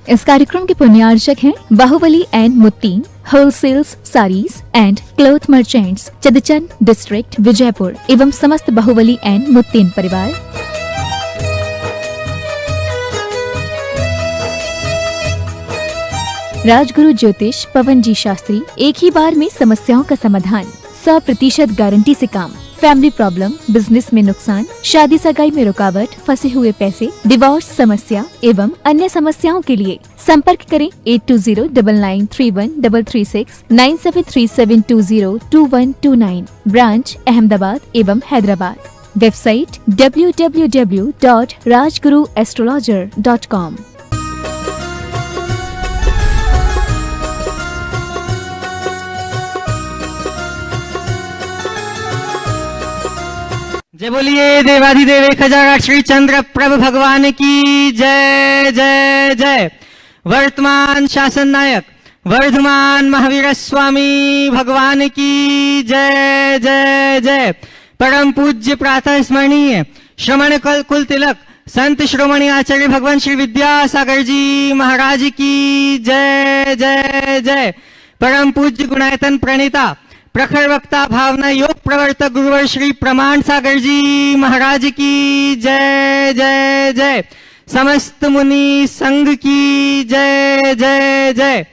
इस कार्यक्रम के पुण्यार्चक हैं Bahubali and Muttin wholesales saris and cloth merchants, Chadchan district, Vijayapur एवं समस्त बाहुबली एंड मुत्तीन परिवार। राजगुरु ज्योतिष पवन जी शास्त्री, एक ही बार में समस्याओं का समाधान, 100% गारंटी से काम। फैमिली प्रॉब्लम, बिजनेस में नुकसान, शादी सगाई में रुकावट, फंसे हुए पैसे, डिवोर्स समस्या एवं अन्य समस्याओं के लिए संपर्क करें 8209931336 9737202129। ब्रांच अहमदाबाद एवं हैदराबाद। Website www.rajguruastrologer.com। जय बोलिए देवाधिदेव 1008 श्री चंद्र प्रभु भगवान की जय जय जय। वर्तमान शासन नायक वर्धमान महावीर स्वामी भगवान की जय जय जय। परम पूज्य प्रातः स्मरणीय श्रमण कुल तिलक संत श्रोमणी आचार्य भगवान श्री विद्यासागर जी महाराज की जय जय जय। परम पूज्य गुणायतन प्रणीता प्रखर वक्ता भावना योग प्रवर्तक गुरुवर श्री प्रमाण सागर जी महाराज की जय जय जय। समस्त मुनि संघ की जय जय जय।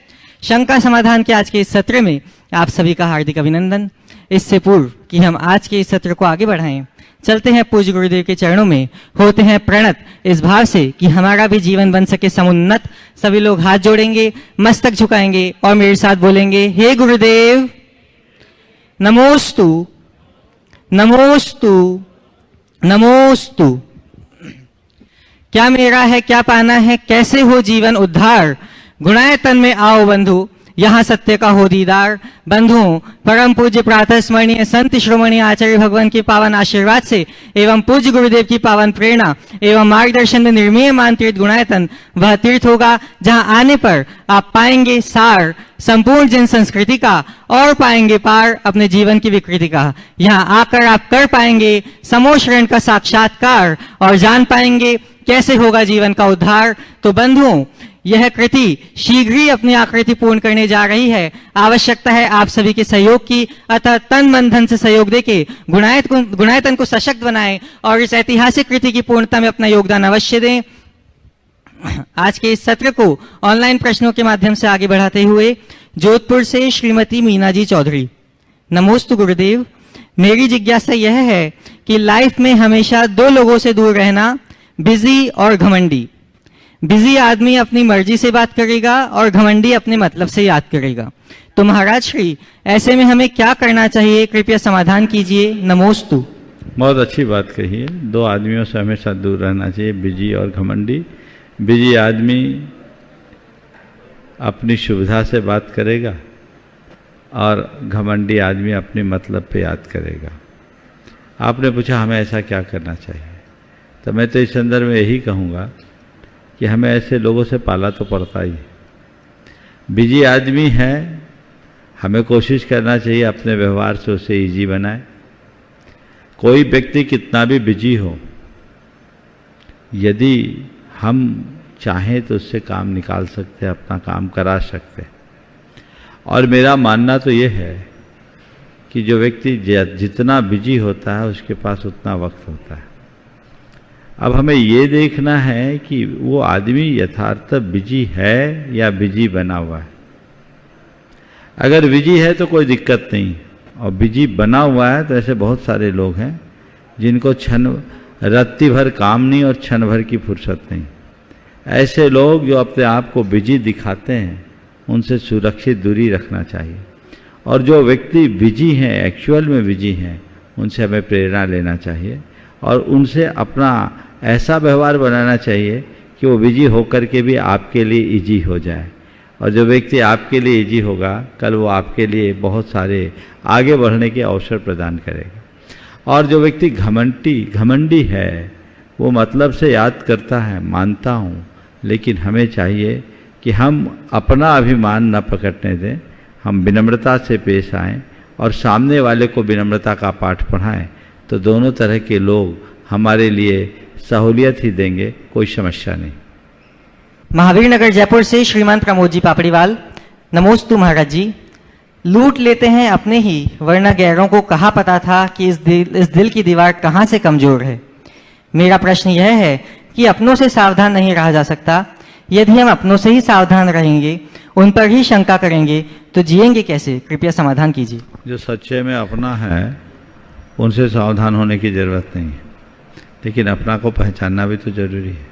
शंका समाधान के आज के इस सत्र में आप सभी का हार्दिक अभिनंदन। इससे पूर्व कि हम आज के इस सत्र को आगे बढ़ाएं, चलते हैं पूज्य गुरुदेव के चरणों में, होते हैं प्रणत इस भाव से कि हमारा भी जीवन बन सके समुन्नत। सभी लोग हाथ जोड़ेंगे, मस्तक झुकाएंगे और मेरे साथ बोलेंगे, हे गुरुदेव नमोस्तु नमोस्तु नमोस्तु। क्या मेरा है क्या पाना है, कैसे हो जीवन उद्धार। गुणायतन में आओ बंधु, यहाँ सत्य का हो दीदार। बंधुओं, परम पूज्य प्रातः स्मरणीय संत श्रोमणी आचार्य भगवान के पावन आशीर्वाद से एवं पूज्य गुरुदेव की पावन प्रेरणा एवं मार्गदर्शन में निर्मीय मान तीर्थ गुणायतन वह तीर्थ होगा जहाँ आने पर आप पाएंगे सार संपूर्ण जन संस्कृति का और पाएंगे पार अपने जीवन की विकृति का। यहाँ आकर आप कर पाएंगे समोशरण का साक्षात्कार और जान पाएंगे कैसे होगा जीवन का उद्धार। तो बंधुओं, यह कृति शीघ्र ही अपनी आकृति पूर्ण करने जा रही है। आवश्यकता है आप सभी के सहयोग की, अतः तन मन धन से सहयोग देके गुणायतन को सशक्त बनाएं और इस ऐतिहासिक कृति की पूर्णता में अपना योगदान अवश्य दें। आज के इस सत्र को ऑनलाइन प्रश्नों के माध्यम से आगे बढ़ाते हुए जोधपुर से श्रीमती मीना जी चौधरी। नमोस्तु गुरुदेव, मेरी जिज्ञासा यह है कि लाइफ में हमेशा दो लोगों से दूर रहना, बिजी और घमंडी। बिजी आदमी अपनी मर्जी से बात करेगा और घमंडी अपने मतलब से याद करेगा। तो महाराज श्री, ऐसे में हमें क्या करना चाहिए, कृपया समाधान कीजिए। नमोस्तु। बहुत अच्छी बात कही है। दो आदमियों से हमेशा दूर रहना चाहिए, बिजी और घमंडी। बिजी आदमी अपनी सुविधा से बात करेगा और घमंडी आदमी अपने मतलब पे याद करेगा। आपने पूछा हमें ऐसा क्या करना चाहिए, तो मैं तो इस संदर्भ में यही कहूँगा कि हमें ऐसे लोगों से पाला तो पड़ता ही है। बिजी आदमी है, हमें कोशिश करना चाहिए अपने व्यवहार से उसे इजी बनाए। कोई व्यक्ति कितना भी बिजी हो, यदि हम चाहें तो उससे काम निकाल सकते हैं, अपना काम करा सकते हैं। और मेरा मानना तो ये है कि जो व्यक्ति जितना बिजी होता है उसके पास उतना वक्त होता है। अब हमें ये देखना है कि वो आदमी यथार्थ बिजी है या बिजी बना हुआ है। अगर बिजी है तो कोई दिक्कत नहीं, और बिजी बना हुआ है तो ऐसे बहुत सारे लोग हैं जिनको रत्ती भर काम नहीं और क्षण भर की फुर्सत नहीं। ऐसे लोग जो अपने आप को बिजी दिखाते हैं, उनसे सुरक्षित दूरी रखना चाहिए। और जो व्यक्ति बिजी हैं, एक्चुअल में बिजी हैं, उनसे हमें प्रेरणा लेना चाहिए और उनसे अपना ऐसा व्यवहार बनाना चाहिए कि वो बिजी होकर के भी आपके लिए इजी हो जाए। और जो व्यक्ति आपके लिए इजी होगा, कल वो आपके लिए बहुत सारे आगे बढ़ने के अवसर प्रदान करेगा। और जो व्यक्ति घमंडी है, वो मतलब से याद करता है, मानता हूँ, लेकिन हमें चाहिए कि हम अपना अभिमान न पकड़ने दें, हम विनम्रता से पेश आएं और सामने वाले को विनम्रता का पाठ पढ़ाएं, तो दोनों तरह के लोग हमारे लिए सहूलियत ही देंगे, कोई समस्या नहीं। महावीर नगर जयपुर से श्रीमान प्रमोद जी पापड़ीवाल। नमोस्तु महाराज जी। लूट लेते हैं अपने ही, वरना गैरों को कहाँ पता था कि इस दिल की दीवार कहाँ से कमजोर है। मेरा प्रश्न यह है कि अपनों से सावधान नहीं रहा जा सकता। यदि हम अपनों से ही सावधान रहेंगे, उन पर ही शंका करेंगे, तो जिएंगे कैसे? कृपया समाधान कीजिए। जो सच्चे में अपना है उनसे सावधान होने की जरूरत नहीं है, लेकिन अपना को पहचानना भी तो जरूरी है।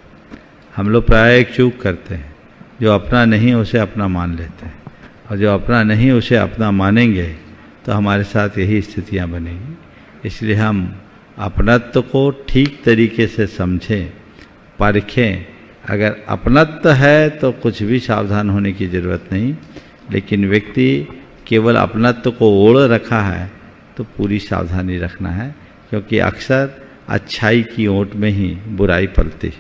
हम लोग प्राय एक चूक करते हैं, जो अपना नहीं उसे अपना मान लेते हैं, और जो अपना नहीं उसे अपना मानेंगे तो हमारे साथ यही स्थितियां बनेगी। इसलिए हम अपनत्व को ठीक तरीके से समझें, परखें। अगर अपनत्व है तो कुछ भी सावधान होने की जरूरत नहीं, लेकिन व्यक्ति केवल अपनत्व को ओढ़ रखा है तो पूरी सावधानी रखना है, क्योंकि अक्सर अच्छाई की ओट में ही बुराई पलती।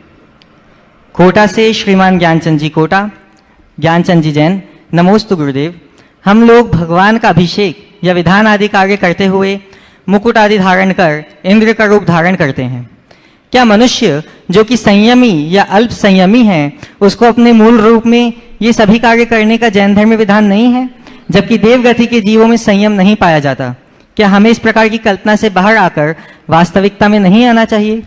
कोटा से श्रीमान ज्ञानचंद जी कोटा। ज्ञानचंद जी जैन। नमोस्तु गुरुदेव। हम लोग भगवान का अभिषेक या विधान आदि कार्य करते हुए मुकुट आदि धारण कर इंद्र का रूप धारण करते हैं। क्या मनुष्य जो कि संयमी या अल्प संयमी है, उसको अपने मूल रूप में ये सभी कार्य करने का जैन धर्म में विधान नहीं है, जबकि देवगति के जीवों में संयम नहीं पाया जाता? क्या हमें इस प्रकार की कल्पना से बाहर आकर वास्तविकता में नहीं आना चाहिए?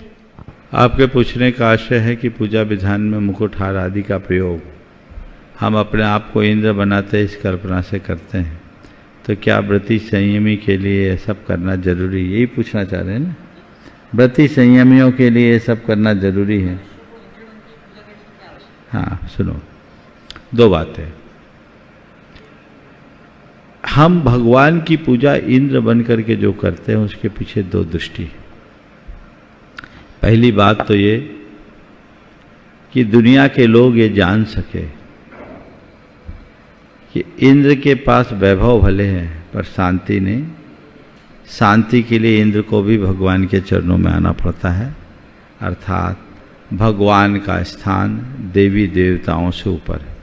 आपके पूछने का आशय है कि पूजा विधान में मुकुट हार आदि का प्रयोग हम अपने आप को इंद्र बनाते इस कल्पना से करते हैं, तो क्या व्रती संयमी के लिए ये सब करना जरूरी? यही पूछना चाह रहे हैं ना? व्रती संयमियों के लिए ये सब करना जरूरी है? हाँ सुनो, दो बातें। हम भगवान की पूजा इंद्र बन करके जो करते हैं उसके पीछे दो दृष्टि। पहली बात तो ये कि दुनिया के लोग ये जान सके कि इंद्र के पास वैभव भले हैं पर शांति नहीं। शांति के लिए इंद्र को भी भगवान के चरणों में आना पड़ता है, अर्थात भगवान का स्थान देवी देवताओं से ऊपर है।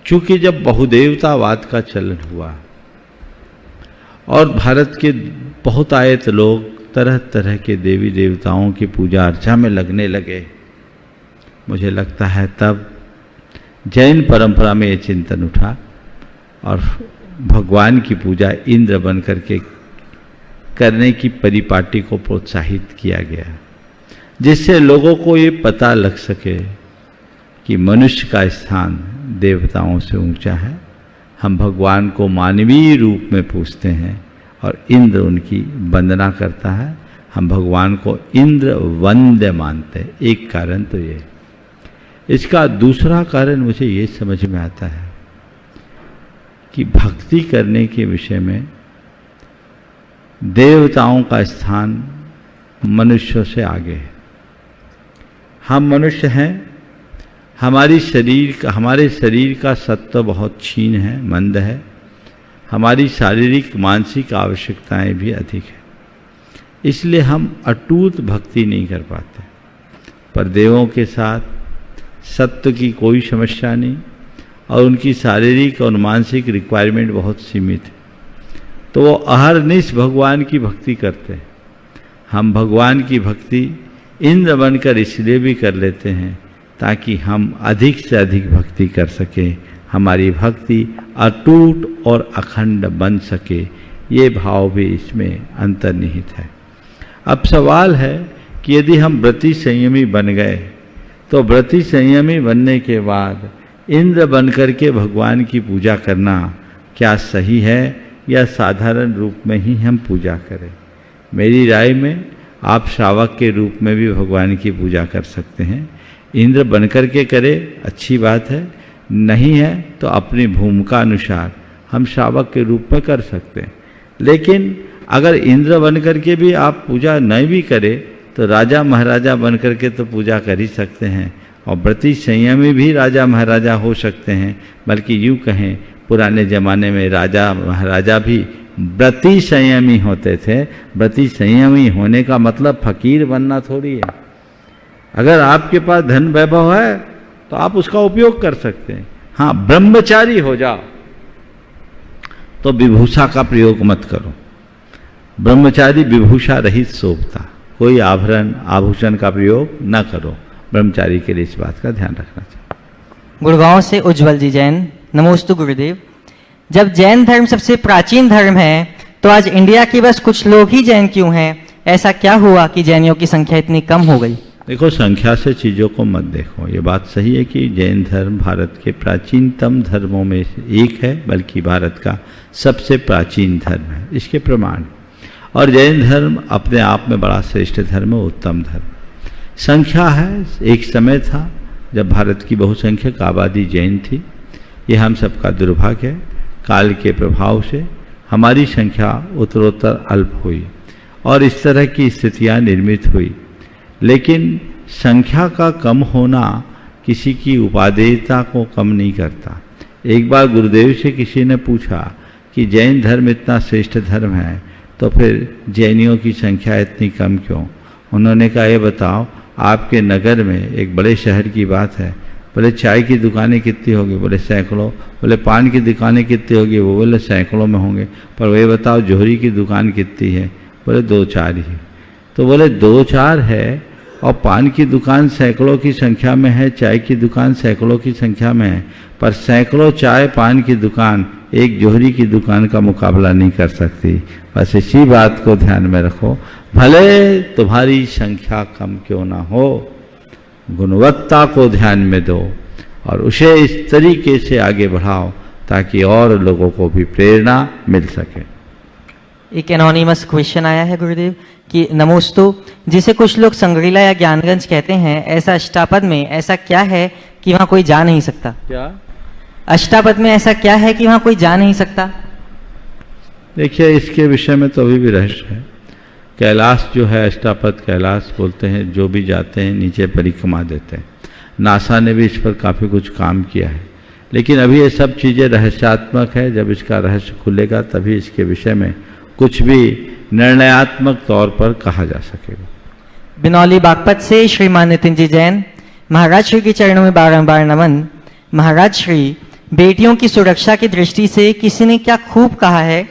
चूंकि जब बहुदेवतावाद का चलन हुआ और भारत के बहुत आयत लोग तरह तरह के देवी देवताओं की पूजा अर्चा में लगने लगे, मुझे लगता है तब जैन परंपरा में ये चिंतन उठा और भगवान की पूजा इंद्र बन करके करने की परिपाटी को प्रोत्साहित किया गया, जिससे लोगों को ये पता लग सके कि मनुष्य का स्थान देवताओं से ऊंचा है। हम भगवान को मानवीय रूप में पूजते हैं और इंद्र उनकी वंदना करता है। हम भगवान को इंद्र वंद्य मानते हैं। एक कारण तो ये। इसका दूसरा कारण मुझे ये समझ में आता है कि भक्ति करने के विषय में देवताओं का स्थान मनुष्यों से आगे है। हम मनुष्य हैं, हमारे शरीर का सत्व बहुत क्षीण है, मंद है। हमारी शारीरिक मानसिक आवश्यकताएं भी अधिक है, इसलिए हम अटूट भक्ति नहीं कर पाते। पर देवों के साथ सत्व की कोई समस्या नहीं और उनकी शारीरिक और मानसिक रिक्वायरमेंट बहुत सीमित है, तो वो अहरनिश भगवान की भक्ति करते हैं। हम भगवान की भक्ति इंद्र बनकर इसलिए भी कर लेते हैं ताकि हम अधिक से अधिक भक्ति कर सकें, हमारी भक्ति अटूट और अखंड बन सके। ये भाव भी इसमें अंतर्निहित है। अब सवाल है कि यदि हम व्रती संयमी बन गए तो व्रती संयमी बनने के बाद इंद्र बनकर के भगवान की पूजा करना क्या सही है या साधारण रूप में ही हम पूजा करें? मेरी राय में आप श्रावक के रूप में भी भगवान की पूजा कर सकते हैं। इंद्र बनकर के करे अच्छी बात है, नहीं है तो अपनी भूमिका अनुसार हम श्रावक के रूप में कर सकते हैं। लेकिन अगर इंद्र बनकर के भी आप पूजा नहीं भी करें तो राजा महाराजा बनकर के तो पूजा कर ही सकते हैं, और व्रती संयमी भी राजा महाराजा हो सकते हैं। बल्कि यूँ कहें पुराने ज़माने में राजा महाराजा भी व्रती संयमी होते थे। व्रती संयमी होने का मतलब फकीर बनना थोड़ी है। अगर आपके पास धन वैभव है तो आप उसका उपयोग कर सकते हैं। हाँ, ब्रह्मचारी हो जाओ तो विभूषा का प्रयोग मत करो। ब्रह्मचारी विभूषा रहित शोभता, कोई आभूषण का प्रयोग न करो। ब्रह्मचारी के लिए इस बात का ध्यान रखना चाहिए। गुड़गांव से उज्जवल जी जैन। नमोस्तु गुरुदेव। जब जैन धर्म सबसे प्राचीन धर्म है तो आज इंडिया के बस कुछ लोग ही जैन क्यों हैं? ऐसा क्या हुआ कि जैनियों की संख्या इतनी कम हो गई? देखो, संख्या से चीज़ों को मत देखो। ये बात सही है कि जैन धर्म भारत के प्राचीनतम धर्मों में से एक है, बल्कि भारत का सबसे प्राचीन धर्म है, इसके प्रमाण। और जैन धर्म अपने आप में बड़ा श्रेष्ठ धर्म है, उत्तम धर्म। संख्या है, एक समय था जब भारत की बहुसंख्यक आबादी जैन थी। ये हम सबका दुर्भाग्य है। काल के प्रभाव से हमारी संख्या उत्तरोत्तर अल्प हुई और इस तरह की स्थितियाँ निर्मित हुई। लेकिन संख्या का कम होना किसी की उपादेयता को कम नहीं करता। एक बार गुरुदेव से किसी ने पूछा कि जैन धर्म इतना श्रेष्ठ धर्म है तो फिर जैनियों की संख्या इतनी कम क्यों? उन्होंने कहा, ये बताओ, आपके नगर में, एक बड़े शहर की बात है, बोले चाय की दुकानें कितनी होगी? बोले सैकड़ों। बोले पान की दुकानें कितनी होगी? वो बोले सैकड़ों में होंगे। पर वही बताओ जोहरी की दुकान कितनी है? बोले 2-4 ही। तो बोले 2-4 है और पान की दुकान सैकड़ों की संख्या में है, चाय की दुकान सैकड़ों की संख्या में है, पर सैकड़ों चाय पान की दुकान एक जोहरी की दुकान का मुकाबला नहीं कर सकती। बस इसी बात को ध्यान में रखो। भले तुम्हारी संख्या कम क्यों ना हो, गुणवत्ता को ध्यान में दो और उसे इस तरीके से आगे बढ़ाओ ताकि और लोगों को भी प्रेरणा मिल सके। एक एनोनिमस क्वेश्चन आया है गुरुदेव कि नमोस्तु, जिसे कुछ लोग संग्रीला या ज्ञानगंज कहते हैं, ऐसा अष्टापद में ऐसा क्या है कि वहां कोई जा नहीं सकता? क्या अष्टापद में ऐसा क्या है कि वहां कोई जा नहीं सकता? देखिए, इसके विषय में तो अभी भी रहस्य है। कैलाश जो है, अष्टापद कैलाश बोलते हैं, जो भी जाते हैं नीचे परिक्रमा देते हैं। नासा ने भी इस पर काफ़ी कुछ काम किया है, लेकिन अभी ये सब चीज़ें रहस्यात्मक है। जब इसका रहस्य खुलेगा तभी इसके विषय में कुछ भी निर्णयात्मक तौर पर कहा जा सकेगा। बिनौली बागपत से श्रीमान नितिन जी जैन। महाराज श्री के चरणों में बारंबार नमन। महाराज श्री, बेटियों की सुरक्षा की दृष्टि से किसी ने क्या खूब कहा है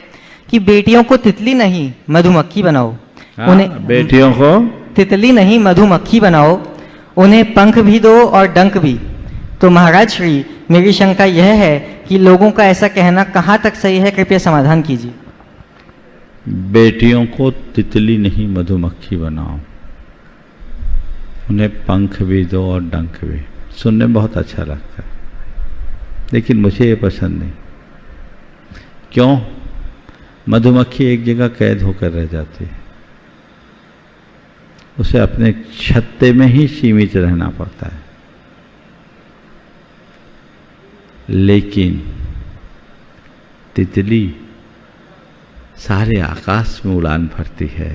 कि बेटियों को तितली नहीं मधुमक्खी बनाओ। उन्हें बेटियों को तितली नहीं मधुमक्खी बनाओ, उन्हें पंख भी दो और डंक भी। तो महाराज श्री, मेरी शंका यह है कि लोगों का ऐसा कहना कहाँ तक सही है? कृपया समाधान कीजिए। बेटियों को तितली नहीं मधुमक्खी बनाओ, उन्हें पंख भी दो और डंक भी। सुनने में बहुत अच्छा लगता है, लेकिन मुझे ये पसंद नहीं। क्यों? मधुमक्खी एक जगह कैद होकर रह जाती है, उसे अपने छत्ते में ही सीमित रहना पड़ता है। लेकिन तितली सारे आकाश में उड़ान भरती है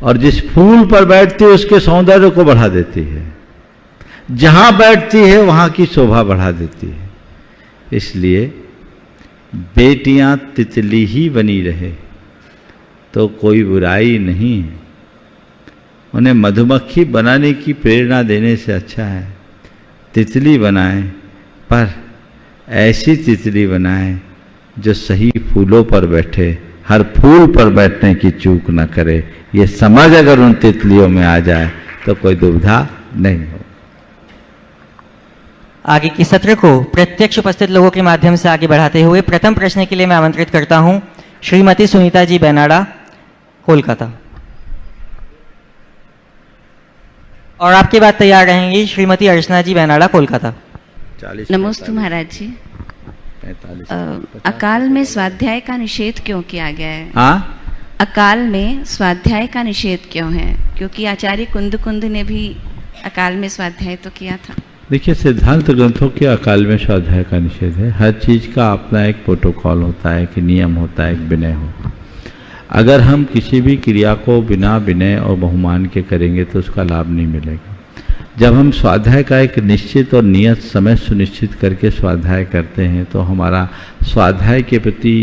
और जिस फूल पर बैठती है उसके सौंदर्य को बढ़ा देती है, जहां बैठती है वहां की शोभा बढ़ा देती है। इसलिए बेटियां तितली ही बनी रहे तो कोई बुराई नहीं है। उन्हें मधुमक्खी बनाने की प्रेरणा देने से अच्छा है तितली बनाएं, पर ऐसी तितली बनाएं जो सही फूलों पर बैठे, हर फूल पर बैठने की चूक न करे। ये समझ अगर उन तितलियों में आ जाए तो कोई दुविधा नहीं हो। आगे की सत्र को प्रत्यक्ष उपस्थित लोगों के माध्यम से आगे बढ़ाते हुए प्रथम प्रश्न के लिए मैं आमंत्रित करता हूं श्रीमती सुनीता जी बेनाडा, कोलकाता। और आपके बाद तैयार रहेंगी श्रीमती अर्चना जी बेनाडा, कोलकाता। नमस्ते महाराज जी। अकाल में स्वाध्याय का निषेध क्यों किया गया है? हाँ, अकाल में स्वाध्याय का निषेध क्यों है? क्योंकि आचार्य कुंद ने भी अकाल में स्वाध्याय तो किया था। देखिए, सिद्धांत ग्रंथों के अकाल में स्वाध्याय का निषेध है। हर चीज का अपना एक प्रोटोकॉल होता है, कि नियम होता है, एक विनय होता है। अगर हम किसी भी क्रिया को बिना विनय और बहुमान के करेंगे तो उसका लाभ नहीं मिलेगा। जब हम स्वाध्याय का एक निश्चित और नियत समय सुनिश्चित करके स्वाध्याय करते हैं तो हमारा स्वाध्याय के प्रति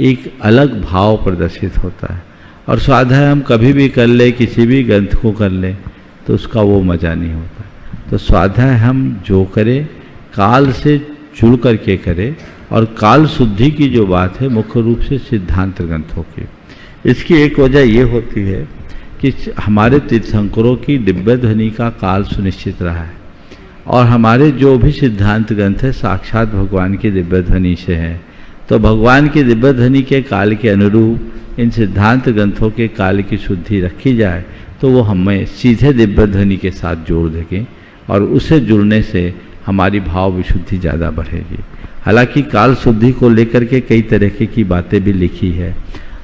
एक अलग भाव प्रदर्शित होता है। और स्वाध्याय हम कभी भी कर ले, किसी भी ग्रंथ को कर ले, तो उसका वो मज़ा नहीं होता। तो स्वाध्याय हम जो करें काल से जुड़ करके करें, और काल शुद्धि की जो बात है मुख्य रूप से सिद्धांत ग्रंथों की। इसकी एक वजह ये होती है कि कि हमारे तीर्थंकरों की दिव्य ध्वनि का काल सुनिश्चित रहा है और हमारे जो भी सिद्धांत ग्रंथ है साक्षात भगवान की दिव्य ध्वनि से है। तो भगवान की दिव्य ध्वनि के काल के अनुरूप इन सिद्धांत ग्रंथों के काल की शुद्धि रखी जाए तो वो हमें सीधे दिव्य ध्वनि के साथ जोड़ देंगे और उससे जुड़ने से हमारी भाव विशुद्धि ज़्यादा बढ़ेगी। हालांकि काल शुद्धि को लेकर के कई तरह की बातें भी लिखी है।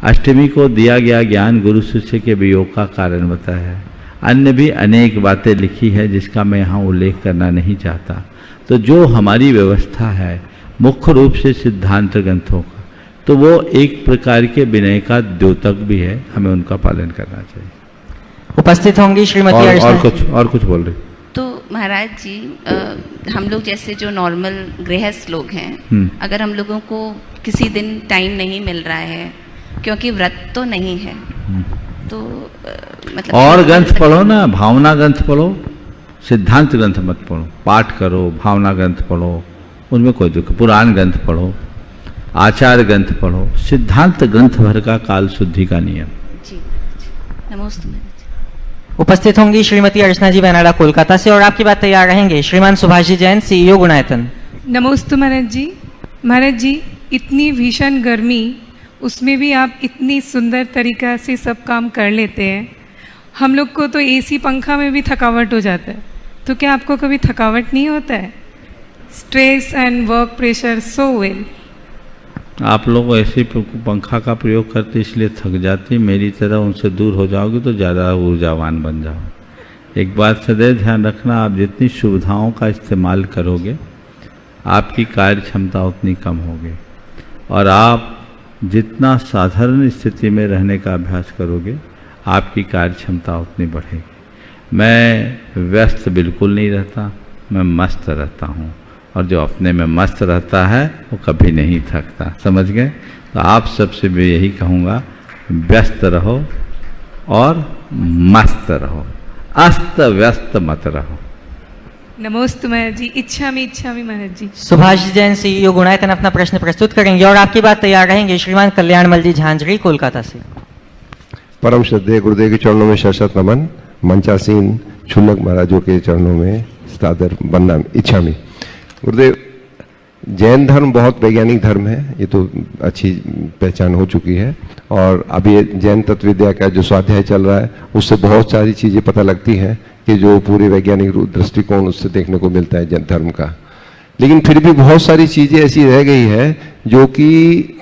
अष्टमी को दिया गया ज्ञान गुरु शिष्य के वियोग का कारण बताया है। अन्य भी अनेक बातें लिखी है जिसका मैं यहाँ उल्लेख करना नहीं चाहता। तो जो हमारी व्यवस्था है मुख्य रूप से सिद्धांत ग्रंथों का, तो वो एक प्रकार के विनय का द्योतक भी है, हमें उनका पालन करना चाहिए। उपस्थित होंगी श्रीमती और कुछ बोल रहे। तो महाराज जी हम लोग जैसे जो नॉर्मल गृहस्थ लोग हैं, अगर हम लोगों को किसी दिन टाइम नहीं मिल रहा है क्योंकि व्रत तो नहीं है, तो मतलब और ग्रंथ पढ़ो ना, भावना ग्रंथ पढ़ो, सिद्धांत ग्रंथ मत पढ़ो। पाठ करो, भावना ग्रंथ पढ़ो, उनमें कोई दुख। पुराण ग्रंथ पढ़ो, आचार ग्रंथ पढ़ो, सिद्धांत ग्रंथ भर का काल शुद्धि का नियम। जी नमस्ते। उपस्थित होंगी श्रीमती अर्चना जी बेनाडा कोलकाता से और आपकी बात तैयार रहेंगे श्रीमान सुभाष जी जैन, CEO गुणायतन। नमस्ते महाराज जी। महाराज जी, इतनी भीषण गर्मी, उसमें भी आप इतनी सुंदर तरीका से सब काम कर लेते हैं। हम लोग को तो AC पंखा में भी थकावट हो जाता है, तो क्या आपको कभी थकावट नहीं होता है? Stress and work pressure so well. आप लोग ऐसे पंखा का प्रयोग करते इसलिए थक जाती, मेरी तरह उनसे दूर हो जाओगे तो ज़्यादा ऊर्जावान बन जाओ। एक बात सदैव ध्यान रखना, आप जितनी सुविधाओं का इस्तेमाल करोगे आपकी कार्य क्षमता उतनी कम होगी और आप जितना साधारण स्थिति में रहने का अभ्यास करोगे आपकी कार्य क्षमता उतनी बढ़ेगी। मैं व्यस्त बिल्कुल नहीं रहता, मैं मस्त रहता हूँ और जो अपने में मस्त रहता है वो कभी नहीं थकता। समझ गए? तो आप सबसे मैं यही कहूँगा, व्यस्त रहो और मस्त रहो, अस्त व्यस्त मत रहो। नमस्ते महाराज जी। इच्छा में महाराज जी। सुभाष जी जैन, CEO गुणायतन अपना प्रश्न प्रस्तुत करेंगे और आपकी बात तैयार रहेंगे श्रीमान कल्याणमल जी झांझरी कोलकाता से। परम श्रद्धेय गुरुदेव के चरणों में शत नमन। मंचासीन छुल्लक महाराजों के चरणों में सादर वंदन। इच्छा में गुरुदेव, जैन धर्म बहुत वैज्ञानिक धर्म है, ये तो अच्छी पहचान हो चुकी है और अभी जैन तत्व विद्या का जो स्वाध्याय चल रहा है उससे बहुत सारी चीज़ें पता लगती हैं कि जो पूरे वैज्ञानिक दृष्टिकोण उससे देखने को मिलता है जैन धर्म का। लेकिन फिर भी बहुत सारी चीज़ें ऐसी रह गई है जो कि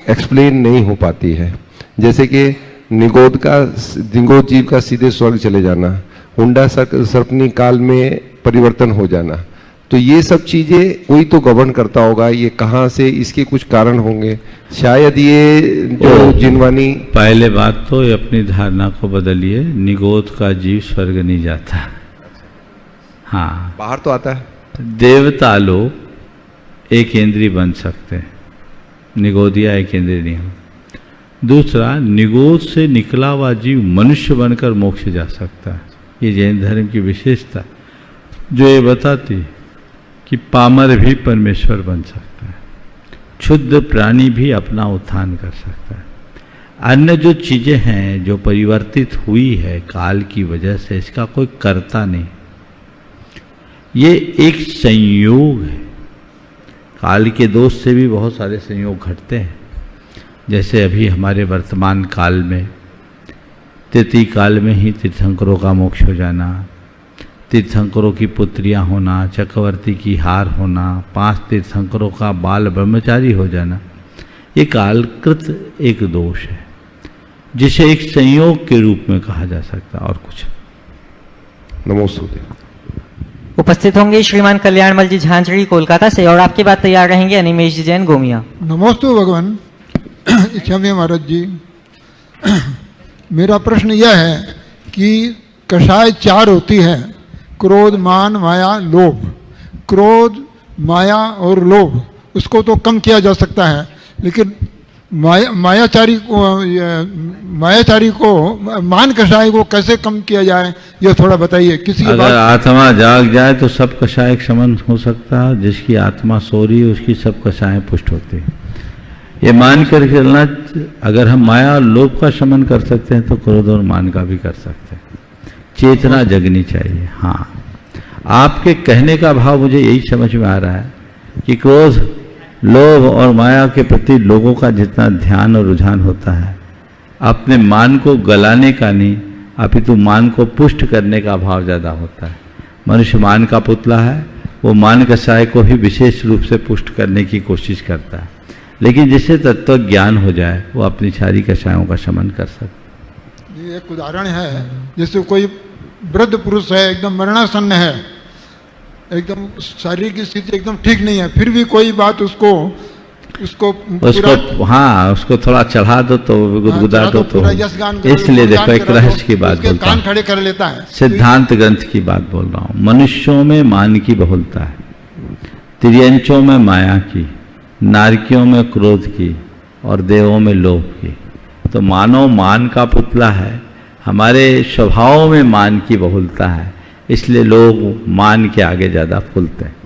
एक्सप्लेन नहीं हो पाती है, जैसे कि निगोद जीव का सीधे स्वर्ग चले जाना, हुंडा सर्पनी काल में परिवर्तन हो जाना, तो ये सब चीजें कोई तो गवर्न करता होगा। ये कहाँ से, इसके कुछ कारण होंगे शायद। ये जो जिनवानी, पहले बात तो ये अपनी धारणा को बदलिए, निगोद का जीव स्वर्ग नहीं जाता। हाँ, बाहर तो आता है। देवता लोग एक इंद्रिय बन सकते हैं, निगोदिया एक इंद्रिय नहीं हो। दूसरा, निगोद से निकला हुआ जीव मनुष्य बनकर मोक्ष जा सकता है। ये जैन धर्म की विशेषता जो ये बताती कि पामर भी परमेश्वर बन सकता है, क्षुद्र प्राणी भी अपना उत्थान कर सकता है। अन्य जो चीज़ें हैं जो परिवर्तित हुई है काल की वजह से, इसका कोई कर्ता नहीं, ये एक संयोग है। काल के दोष से भी बहुत सारे संयोग घटते हैं, जैसे अभी हमारे वर्तमान काल में तृतीय काल में ही तीर्थंकरों का मोक्ष हो जाना, तीर्थंकरों की पुत्रियां होना, चक्रवर्ती की हार होना, 5 तीर्थंकरों का बाल ब्रह्मचारी हो जाना, ये कालकृत एक दोष है जिसे एक संयोग के रूप में कहा जा सकता है और कुछ। नमस्ते। उपस्थित होंगे श्रीमान कल्याणमल जी झांझरी कोलकाता से और आपकी बात तैयार रहेंगे अनिमेश जी जैन गोमिया। नमस्ते भगवान। इच्छा में महाराज जी, मेरा प्रश्न यह है कि कषाय 4 होती है, क्रोध, मान, माया, लोभ। क्रोध, माया और लोभ, उसको तो कम किया जा सकता है, लेकिन मायाचारी को मान कषाय को कैसे कम किया जाए, यह थोड़ा बताइए। किसी अगर आत्मा जाग जाए तो सब कषाय क्षमन हो सकता है, जिसकी आत्मा सो रही है उसकी सब कषाय पुष्ट होती है। ये मान कर चलना, अगर हम माया और लोभ का शमन कर सकते हैं तो क्रोध और मान का भी कर सकते हैं। चेतना जगनी चाहिए। हाँ, आपके कहने का भाव मुझे यही समझ में आ रहा है कि क्रोध, लोभ और माया के प्रति लोगों का जितना ध्यान और रुझान होता है, अपने मान को गलाने का नहीं अपितु मान को पुष्ट करने का भाव ज़्यादा होता है। मनुष्य मान का पुतला है, वो मान कषाय को ही विशेष रूप से पुष्ट करने की कोशिश करता है, लेकिन जिसे तत्व ज्ञान हो जाए वो अपनी सारी कषायों का शमन कर सकता। ये एक उदाहरण है, जैसे कोई वृद्ध पुरुष है, एकदम मरणासन्न है, एकदम शारीरिक स्थिति एकदम ठीक नहीं है, फिर भी कोई बात उसको हाँ, उसको थोड़ा चढ़ा दो तो गुदगुदा दो तो इसलिए देखो एक रहस्य की बात बोलता कान खड़े कर लेता है। सिद्धांत ग्रंथ की बात बोल रहा हूँ। मनुष्यों में मान की बहुलता है, तिर्यंचों में माया की, नारकियों में क्रोध की और देवों में लोभ की। तो मानव मान का पुतला है, हमारे स्वभाव में मान की बहुलता है, इसलिए लोग मान के आगे ज्यादा फूलते हैं।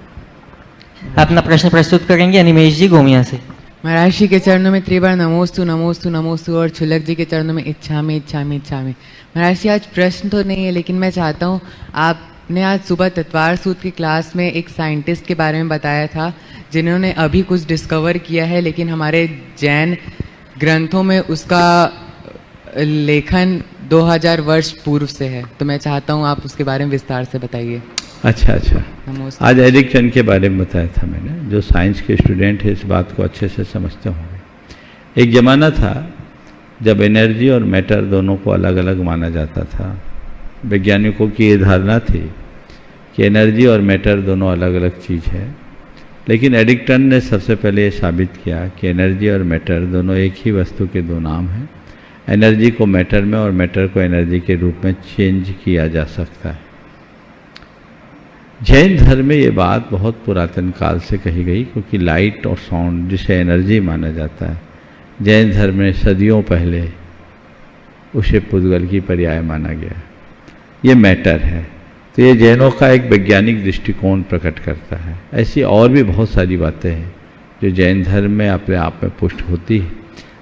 अपना प्रश्न प्रस्तुत करेंगे अनिमेश जी गोमिया से। महाराज जी के चरणों में त्रिबार नमोस्तु नमोस्तु नमोस्तु और छुलक जी के चरणों में इच्छामि इच्छामि इच्छामि। महाराज जी आज प्रश्न तो नहीं है, लेकिन मैं चाहता हूँ, आपने आज सुबह तत्वार सूत्र की क्लास में एक साइंटिस्ट के बारे में बताया था जिन्होंने अभी कुछ डिस्कवर किया है, लेकिन हमारे जैन ग्रंथों में उसका लेखन 2000 वर्ष पूर्व से है। तो मैं चाहता हूँ आप उसके बारे में विस्तार से बताइए। अच्छा, आज एरिक टन के बारे में बताया था मैंने। जो साइंस के स्टूडेंट है इस बात को अच्छे से समझते होंगे। एक ज़माना था जब एनर्जी और मैटर दोनों को अलग अलग माना जाता था। वैज्ञानिकों की ये धारणा थी कि एनर्जी और मैटर दोनों अलग अलग चीज़ है, लेकिन एरिक टन ने सबसे पहले ये साबित किया कि एनर्जी और मैटर दोनों एक ही वस्तु के दो नाम हैं। एनर्जी को मैटर में और मैटर को एनर्जी के रूप में चेंज किया जा सकता है। जैन धर्म में ये बात बहुत पुरातन काल से कही गई, क्योंकि लाइट और साउंड जिसे एनर्जी माना जाता है, जैन धर्म में सदियों पहले उसे पुद्गल की पर्याय माना गया। ये मैटर है। तो ये जैनों का एक वैज्ञानिक दृष्टिकोण प्रकट करता है। ऐसी और भी बहुत सारी बातें हैं जो जैन धर्म में अपने आप में पुष्ट होती है।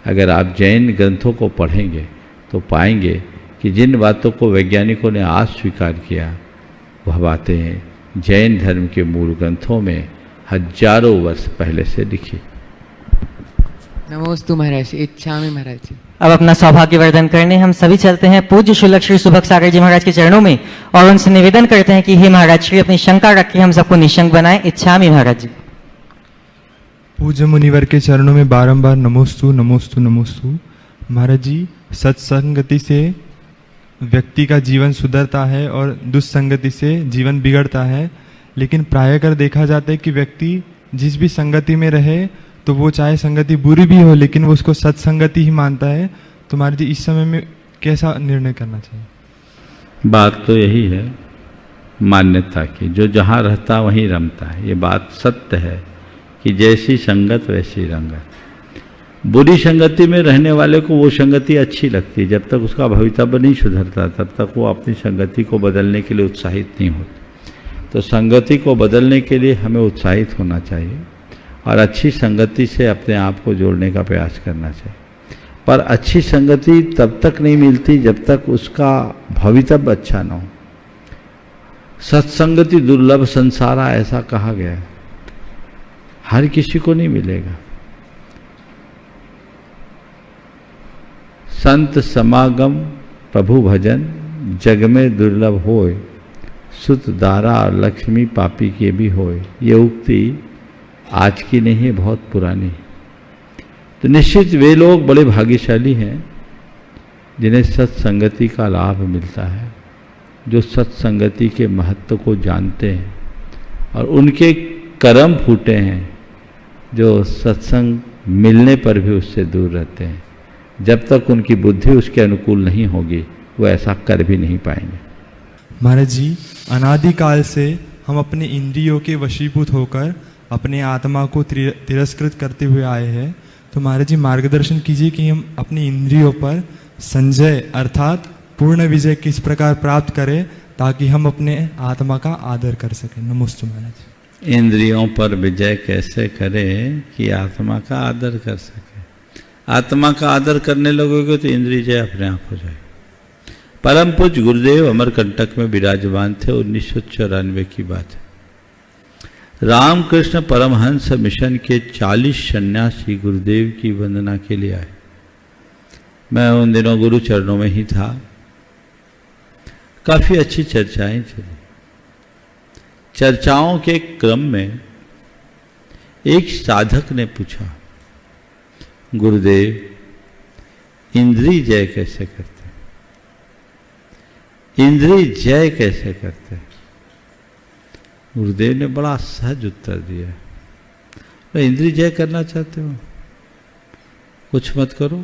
अगर आप जैन ग्रंथों को पढ़ेंगे तो पाएंगे कि जिन बातों को वैज्ञानिकों ने आज स्वीकार किया वह बातें जैन धर्म के मूल ग्रंथों में हजारों वर्ष पहले से लिखी। नमोस्तु महाराज, इच्छामि महाराज जी। अब अपना सौभाग्यवर्धन करने हम सभी चलते हैं पूज्य शुलक श्री सुभग सागर जी महाराज के चरणों में और उनसे निवेदन करते हैं कि हे महाराज श्री अपनी शंका रख के हम सबको निशंक बनाए। इच्छामि महाराज जी। पूज्य मुनिवर के चरणों में बारंबार नमोस्तु नमोस्तु नमोस्तु। महाराज जी, सत्संगति से व्यक्ति का जीवन सुधरता है और दुस्संगति से जीवन बिगड़ता है, लेकिन प्रायः कर देखा जाता है कि व्यक्ति जिस भी संगति में रहे तो वो चाहे संगति बुरी भी हो लेकिन वो उसको सत्संगति ही मानता है। तो महाराज जी, इस समय में कैसा निर्णय करना चाहिए? बात तो यही है मान्यता की, जो जहाँ रहता वहीं रमता है। ये बात सत्य है कि जैसी संगत वैसी रंगत। बुरी संगति में रहने वाले को वो संगति अच्छी लगती है, जब तक उसका भवितव्य नहीं सुधरता तब तक वो अपनी संगति को बदलने के लिए उत्साहित नहीं होता। तो संगति को बदलने के लिए हमें उत्साहित होना चाहिए और अच्छी संगति से अपने आप को जोड़ने का प्रयास करना चाहिए। पर अच्छी संगति तब तक नहीं मिलती जब तक उसका भवितव्य अच्छा ना हो। सत्संगति दुर्लभ संसारा ऐसा कहा गया है, हर किसी को नहीं मिलेगा। संत समागम प्रभु भजन जग में दुर्लभ होय, सुत दारा और लक्ष्मी पापी के भी होय। ये उक्ति आज की नहीं है, बहुत पुरानी। तो निश्चित वे लोग बड़े भाग्यशाली हैं जिन्हें सत्संगति का लाभ मिलता है, जो सत्संगति के महत्व को जानते हैं और उनके कर्म फूटे हैं, जो सत्संग मिलने पर भी उससे दूर रहते हैं। जब तक उनकी बुद्धि उसके अनुकूल नहीं होगी वो ऐसा कर भी नहीं पाएंगे। महाराज जी, अनादिकाल से हम अपने इंद्रियों के वशीभूत होकर अपने आत्मा को तिरस्कृत करते हुए आए हैं। तो महाराज जी, मार्गदर्शन कीजिए कि हम अपनी इंद्रियों पर संजय अर्थात पूर्ण विजय किस प्रकार प्राप्त करें ताकि हम अपने आत्मा का आदर कर सकें। नमस्ते महाराज। इंद्रियों पर विजय कैसे करें कि आत्मा का आदर कर सके। आत्मा का आदर करने लगोगे तो इंद्रिय जय अपने आप हो जाएगी। परम पूज्य गुरुदेव अमरकंटक में विराजमान थे। 1994 की बात है। रामकृष्ण परमहंस मिशन के 40 सन्यासी गुरुदेव की वंदना के लिए आए। मैं उन दिनों गुरु चरणों में ही था। काफी अच्छी चर्चाएं चली। चर्चाओं के क्रम में एक साधक ने पूछा, गुरुदेव इंद्रिय जय कैसे करते? इंद्रिय जय कैसे करते? गुरुदेव ने बड़ा सहज उत्तर दिया, तो इंद्रिय जय करना चाहते हो, कुछ मत करो,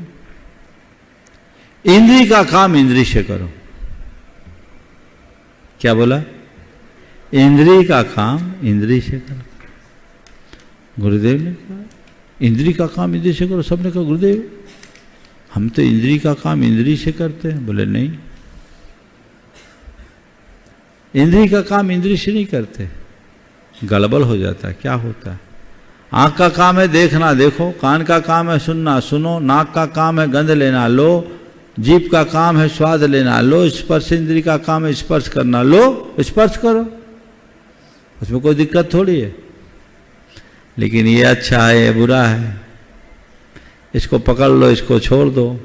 इंद्रिय का काम इंद्रिय से करो। क्या बोला? इंद्रिय का काम इंद्रिय से करो। गुरुदेव ने कहा इंद्रिय का काम इंद्रिय से करो। सबने कहा गुरुदेव हम तो इंद्रिय का काम इंद्रिय से करते हैं। बोले नहीं, इंद्रिय का काम इंद्रिय से नहीं करते, गड़बड़ हो जाता है। क्या होता है? आंख का काम है देखना, देखो। कान का काम है सुनना, सुनो। नाक का काम है गंध लेना, लो। जीभ का काम है स्वाद लेना, लो। स्पर्श इंद्रिय का काम है स्पर्श करना, लो स्पर्श करो। उसमें कोई दिक्कत थोड़ी है। लेकिन ये अच्छा है, ये बुरा है, इसको पकड़ लो, इसको छोड़ दो,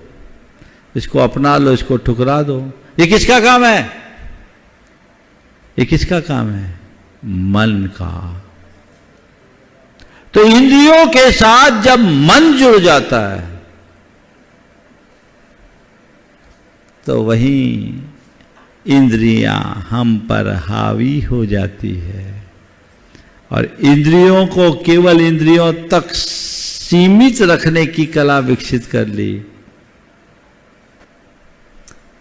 इसको अपना लो, इसको ठुकरा दो। ये किसका काम है? ये किसका काम है? मन का। तो इंद्रियों के साथ जब मन जुड़ जाता है तो वहीं इंद्रियां हम पर हावी हो जाती है। और इंद्रियों को केवल इंद्रियों तक सीमित रखने की कला विकसित कर ली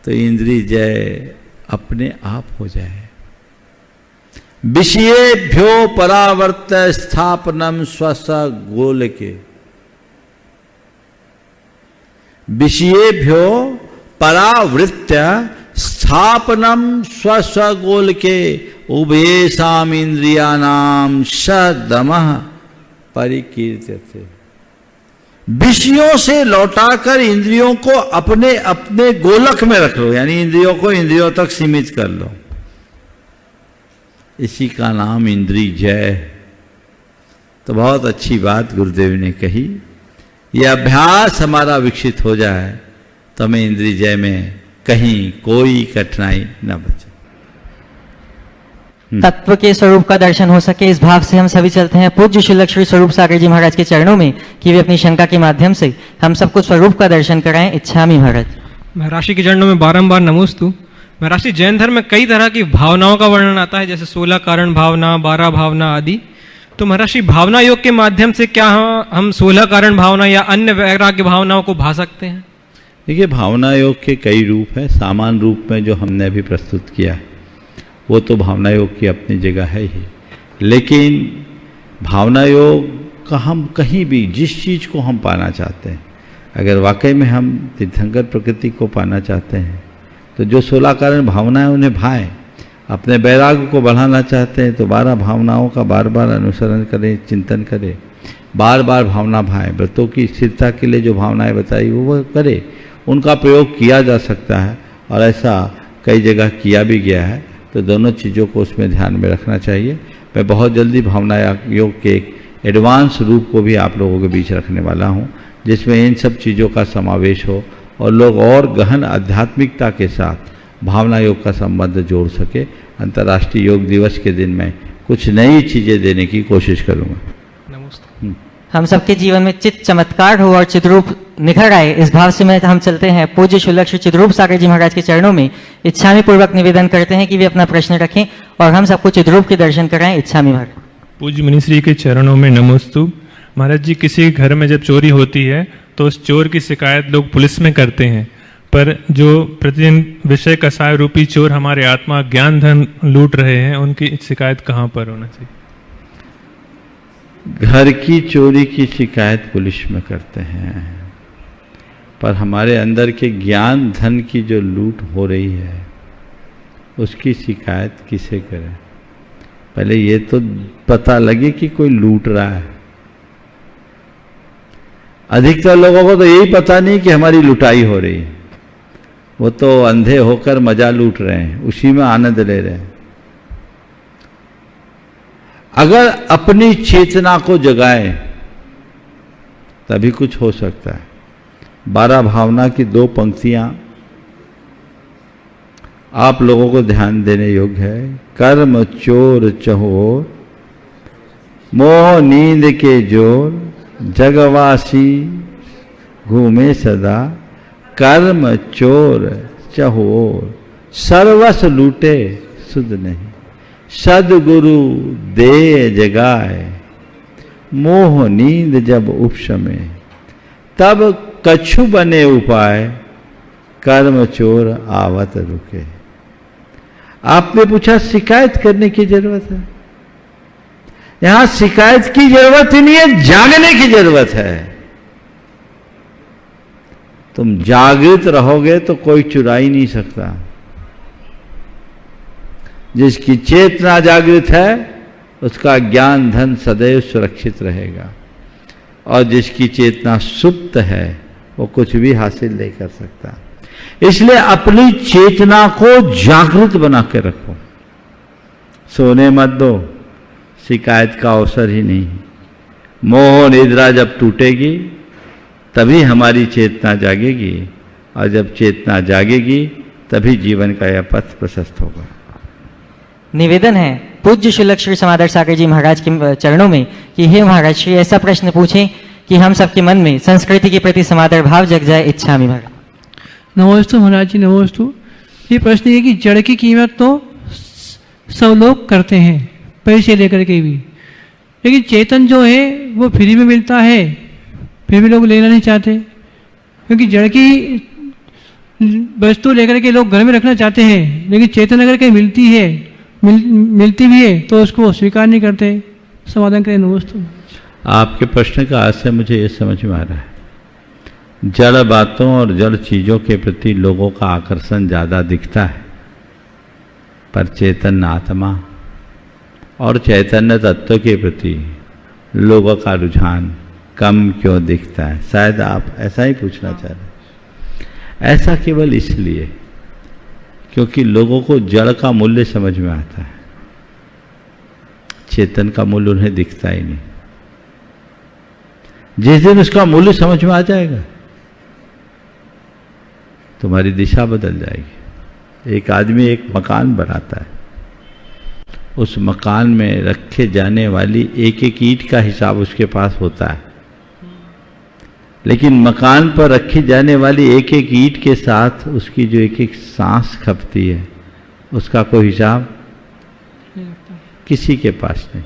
तो इंद्रिय जय अपने आप हो जाए। विषयेभ्यो परावर्त स्थापनम स्वस्य गोलके। विषयेभ्यो परावृत्य स्थापनम स्वस्य गोलके उभयेषाम इंद्रियाणाम सदमः परिकीर्त्यते। विषयों से लौटाकर इंद्रियों को अपने अपने गोलक में रख लो, यानी इंद्रियों को इंद्रियों तक सीमित कर लो। इसी का नाम इंद्रिय जय। तो बहुत अच्छी बात गुरुदेव ने कही। यह अभ्यास हमारा विकसित हो जाए तो हमें इंद्रिय जय में कहीं कोई कठिनाई न बचे। तत्व के स्वरूप का दर्शन हो सके, इस भाव से हम सभी चलते हैं पूज्य शुल्लक श्री स्वरूप सागर जी महाराज के चरणों में कि वे अपनी शंका के माध्यम से हम सबको स्वरूप का दर्शन कराएं। इच्छामि महाराज। महर्षि के चरणों में बारंबार नमोस्तु। महर्षि, जैन धर्म में कई तरह की भावनाओं का वर्णन आता है, जैसे 16 कारण भावना, 12 भावना आदि। तो महर्षि, भावना योग के माध्यम से क्या हम 16 कारण भावना या अन्य वैराग्य भावनाओं को भा सकते हैं? देखिए, भावना योग के कई रूप हैं। सामान्य रूप में जो हमने अभी प्रस्तुत किया है वो तो भावना योग की अपनी जगह है ही, लेकिन भावना योग का हम कहीं भी जिस चीज़ को हम पाना चाहते हैं, अगर वाकई में हम तीर्थंकर प्रकृति को पाना चाहते हैं तो जो 16 कारण भावनाएं उन्हें भाएं। अपने वैराग्य को बढ़ाना चाहते हैं तो 12 भावनाओं का बार बार अनुसरण करें, चिंतन करें, बार बार भावना भाएं। व्रतों की स्थिरता के लिए जो भावनाएं बताई वो करे, उनका प्रयोग किया जा सकता है और ऐसा कई जगह किया भी गया है। तो दोनों चीज़ों को उसमें ध्यान में रखना चाहिए। मैं बहुत जल्दी भावना योग के एक एडवांस रूप को भी आप लोगों के बीच रखने वाला हूँ, जिसमें इन सब चीज़ों का समावेश हो और लोग और गहन आध्यात्मिकता के साथ भावना योग का संबंध जोड़ सके। अंतर्राष्ट्रीय योग दिवस के दिन मैं कुछ नई चीज़ें देने की कोशिश करूँगा। नमस्ते। हम सबके जीवन में चित्त चमत्कार हो और चिद्रूप निखर आए, इस भाव से हम चलते हैं पूज्य शुल्लक श्री चिद्रूप सागर जी महाराज के चरणों में। इच्छामि पूर्वक निवेदन करते हैं कि वे अपना प्रश्न रखें और हम सबको चिद्रूप के दर्शन कराएं। इच्छामि महाराज। पूज्य मुनिश्री के चरणों में नमोस्तु। महाराज जी, किसी घर में जब चोरी होती है तो उस चोर की शिकायत लोग पुलिस में करते हैं, पर जो प्रतिदिन विषय कसाय रूपी चोर हमारे आत्मा ज्ञान धन लूट रहे हैं, उनकी शिकायत कहाँ पर होना चाहिए? घर की चोरी की शिकायत पुलिस में करते हैं, पर हमारे अंदर के ज्ञान धन की जो लूट हो रही है उसकी शिकायत किसे करें? पहले ये तो पता लगे कि कोई लूट रहा है। अधिकतर लोगों को तो यही पता नहीं कि हमारी लुटाई हो रही है। वो तो अंधे होकर मजा लूट रहे हैं, उसी में आनंद ले रहे हैं। अगर अपनी चेतना को जगाएं तभी कुछ हो सकता है। 12 भावना की 2 पंक्तियां आप लोगों को ध्यान देने योग्य है। कर्म चोर चहोर, मोह नींद के जोर, जगवासी घूमे सदा, कर्म चोर चहोर, सर्वस लूटे सुध नहीं, सदगुरु दे जगाए, मोह नींद जब उपशमे, तब कछु बने उपाय, कर्म चोर आवत रुके। आपने पूछा शिकायत करने की जरूरत है? यहां शिकायत की जरूरत ही नहीं है, जागने की जरूरत है। तुम जागृत रहोगे तो कोई चुरा ही नहीं सकता। जिसकी चेतना जागृत है उसका ज्ञान धन सदैव सुरक्षित रहेगा, और जिसकी चेतना सुप्त है वो कुछ भी हासिल नहीं कर सकता। इसलिए अपनी चेतना को जागृत बना के रखो, सोने मत दो, शिकायत का अवसर ही नहीं। मोह निद्रा जब टूटेगी तभी हमारी चेतना जागेगी, और जब चेतना जागेगी तभी जीवन का यह पथ प्रशस्त होगा। निवेदन है पूज्य शुल्लक श्री समादर सागर जी महाराज के चरणों में कि हे महाराज श्री ऐसा प्रश्न पूछें कि हम सबके मन में संस्कृति के प्रति समादर भाव जग जाए। इच्छामि महाराज। नमोस्तु महाराज जी, नमोस्तु। ये प्रश्न ये कि जड़ की कीमत तो सब लोग करते हैं पैसे लेकर के भी, लेकिन चेतन जो है वो फ्री में मिलता है, फिर भी लोग लेना नहीं चाहते, क्योंकि जड़ की वस्तु लेकर के लोग घर में रखना चाहते हैं, लेकिन चेतन अगर कहीं मिलती है मिलती भी है तो उसको स्वीकार नहीं करते। समाधान करें। नमस्ते। आपके प्रश्न का आशय मुझे ये समझ में आ रहा है, जड़ बातों और जड़ चीज़ों के प्रति लोगों का आकर्षण ज़्यादा दिखता है, पर चेतन आत्मा और चैतन्य तत्व के प्रति लोगों का रुझान कम क्यों दिखता है? शायद आप ऐसा ही पूछना चाह रहे हैं। ऐसा केवल इसलिए क्योंकि लोगों को जड़ का मूल्य समझ में आता है, चेतन का मूल्य उन्हें दिखता ही नहीं। जिस दिन उसका मूल्य समझ में आ जाएगा तुम्हारी दिशा बदल जाएगी। एक आदमी एक मकान बनाता है, उस मकान में रखे जाने वाली एक एक ईंट का हिसाब उसके पास होता है, लेकिन मकान पर रखी जाने वाली एक एक ईंट के साथ उसकी जो एक एक सांस खपती है उसका कोई हिसाब किसी के पास नहीं।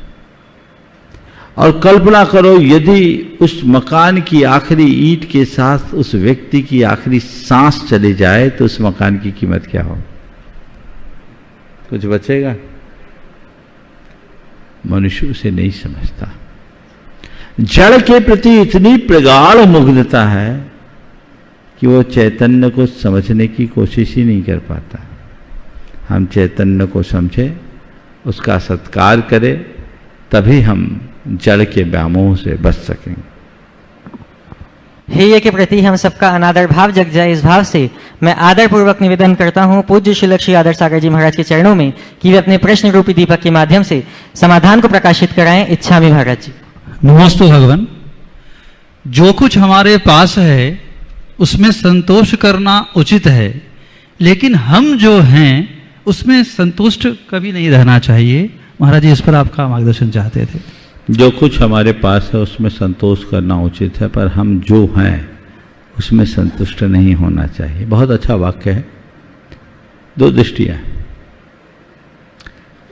और कल्पना करो यदि उस मकान की आखिरी ईंट के साथ उस व्यक्ति की आखिरी सांस चली जाए तो उस मकान की कीमत क्या हो? कुछ बचेगा? मनुष्य उसे नहीं समझता। जड़ के प्रति इतनी प्रगाढ़ मुग्धता है कि वो चैतन्य को समझने की कोशिश ही नहीं कर पाता। हम चैतन्य को समझे, उसका सत्कार करें, तभी हम जड़ के व्यामोह से बच सकेंगे। हेय के प्रति हम सबका अनादर भाव जग जाए, इस भाव से मैं आदर पूर्वक निवेदन करता हूं पूज्य शुल्लक श्री आदर सागर जी महाराज के चरणों में कि वे अपने प्रश्न रूपी दीपक के माध्यम से समाधान को प्रकाशित कराएं। इच्छामि महाराज जी। नमस्ते भगवान। जो कुछ हमारे पास है उसमें संतोष करना उचित है, लेकिन हम जो हैं उसमें संतुष्ट कभी नहीं रहना चाहिए। महाराज जी इस पर आपका मार्गदर्शन चाहते थे। जो कुछ हमारे पास है उसमें संतोष करना उचित है, पर हम जो हैं उसमें संतुष्ट नहीं होना चाहिए। बहुत अच्छा वाक्य है। 2 दृष्टियां,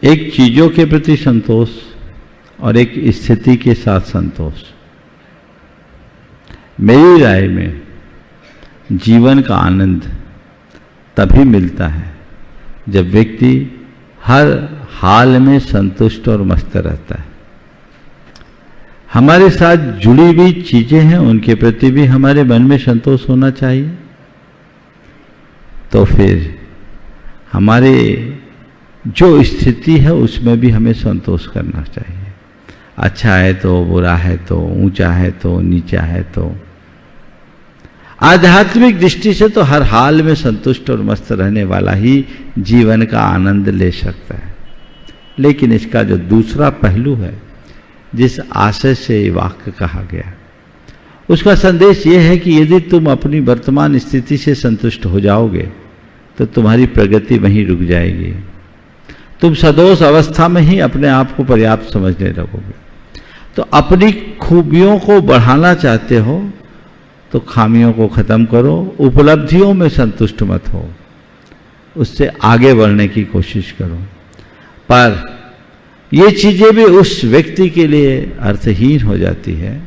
एक चीजों के प्रति संतोष और एक स्थिति के साथ संतोष। मेरी राय में जीवन का आनंद तभी मिलता है जब व्यक्ति हर हाल में संतुष्ट और मस्त रहता है। हमारे साथ जुड़ी हुई चीजें हैं उनके प्रति भी हमारे मन में संतोष होना चाहिए, तो फिर हमारे जो स्थिति है उसमें भी हमें संतोष करना चाहिए। अच्छा है तो, बुरा है तो, ऊंचा है तो, नीचा है तो। आध्यात्मिक दृष्टि से तो हर हाल में संतुष्ट और मस्त रहने वाला ही जीवन का आनंद ले सकता है। लेकिन इसका जो दूसरा पहलू है, जिस आशय से ये वाक्य कहा गया, उसका संदेश ये है कि यदि तुम अपनी वर्तमान स्थिति से संतुष्ट हो जाओगे तो तुम्हारी प्रगति वहीं रुक जाएगी। तुम सदोष अवस्था में ही अपने आप को पर्याप्त समझने लगोगे। तो अपनी खूबियों को बढ़ाना चाहते हो तो खामियों को खत्म करो, उपलब्धियों में संतुष्ट मत हो, उससे आगे बढ़ने की कोशिश करो। पर ये चीजें भी उस व्यक्ति के लिए अर्थहीन हो जाती है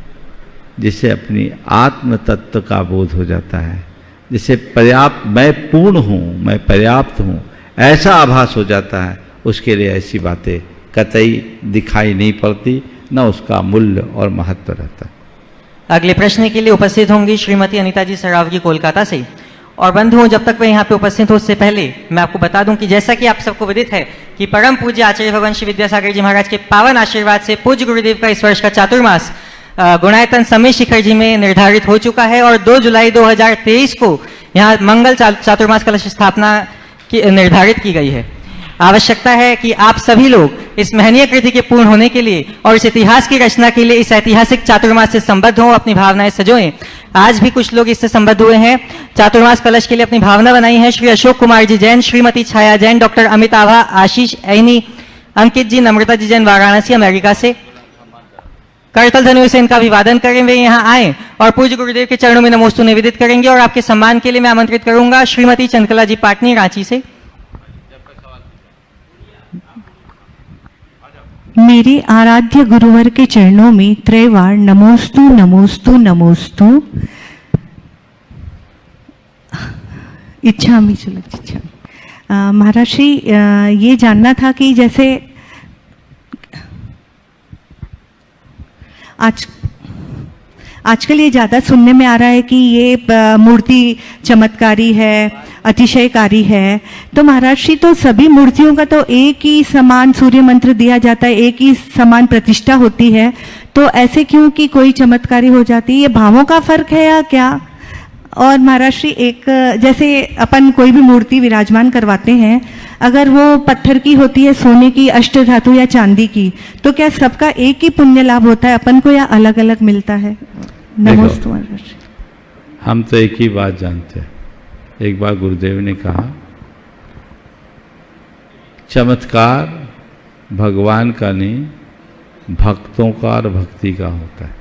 जिसे अपनी आत्म तत्व का बोध हो जाता है, जिसे पर्याप्त, मैं पूर्ण हूं, मैं पर्याप्त हूं, ऐसा आभास हो जाता है। उसके लिए ऐसी बातें कतई दिखाई नहीं पड़ती, न उसका मूल्य और महत्व रहता। अगले प्रश्न के लिए उपस्थित होंगी श्रीमती अनीता जी सरावगी कोलकाता से। और बंधुओं, जब तक वे यहाँ पे उपस्थित हो उससे पहले मैं आपको बता दूं कि जैसा कि आप सबको विदित है कि परम पूज्य आचार्य भगवान श्री विद्यासागर जी महाराज के पावन आशीर्वाद से पूज्य गुरुदेव का इस वर्ष का चातुर्मास गुणायतन समय शिखर जी में निर्धारित हो चुका है और 2 जुलाई 2023 को यहाँ मंगल चातुर्मास कलश स्थापना की निर्धारित की गई है। आवश्यकता है कि आप सभी लोग इस महनीय कृति के पूर्ण होने के लिए और इस इतिहास की रचना के लिए इस ऐतिहासिक चातुर्मास से संबद्ध हों, अपनी भावनाएं सजोएं। आज भी कुछ लोग इससे संबद्ध हुए हैं। चातुर्मास कलश के लिए अपनी भावना बनाई है श्री अशोक कुमार जी जैन, श्रीमती छाया जैन, डॉक्टर अमित आभा, आशीष ऐनी, अंकित जी, नम्रता जी जैन वाराणसी अमेरिका से। करतल धनु से इनका अभिवादन करें, वे यहाँ आए और पूज्य गुरुदेव के चरणों में नमोस्तु निवेदित करेंगे। और आपके सम्मान के लिए मैं आमंत्रित करूंगा श्रीमती चंद्रकला जी पाटनी रांची से। मेरे आराध्य गुरुवर के चरणों में त्रैवार नमोस्तु नमोस्तु नमोस्तु। इच्छा मी महाराज श्री, ये जानना था कि जैसे आजकल ये ज़्यादा सुनने में आ रहा है कि ये मूर्ति चमत्कारी है, अतिशयकारी है, तो महाराज श्री तो सभी मूर्तियों का तो एक ही समान सूर्य मंत्र दिया जाता है, एक ही समान प्रतिष्ठा होती है, तो ऐसे क्यों कि कोई चमत्कारी हो जाती है? ये भावों का फर्क है या क्या? और महाराज श्री, एक जैसे अपन कोई भी मूर्ति विराजमान करवाते हैं, अगर वो पत्थर की होती है, सोने की, अष्ट धातु या चांदी की, तो क्या सबका एक ही पुण्य लाभ होता है अपन को या अलग अलग मिलता है? नमस्ते महाराज श्री। हम तो एक ही बात जानते हैं। एक बार गुरुदेव ने कहा, चमत्कार भगवान का नहीं, भक्तों का और भक्ति का होता है।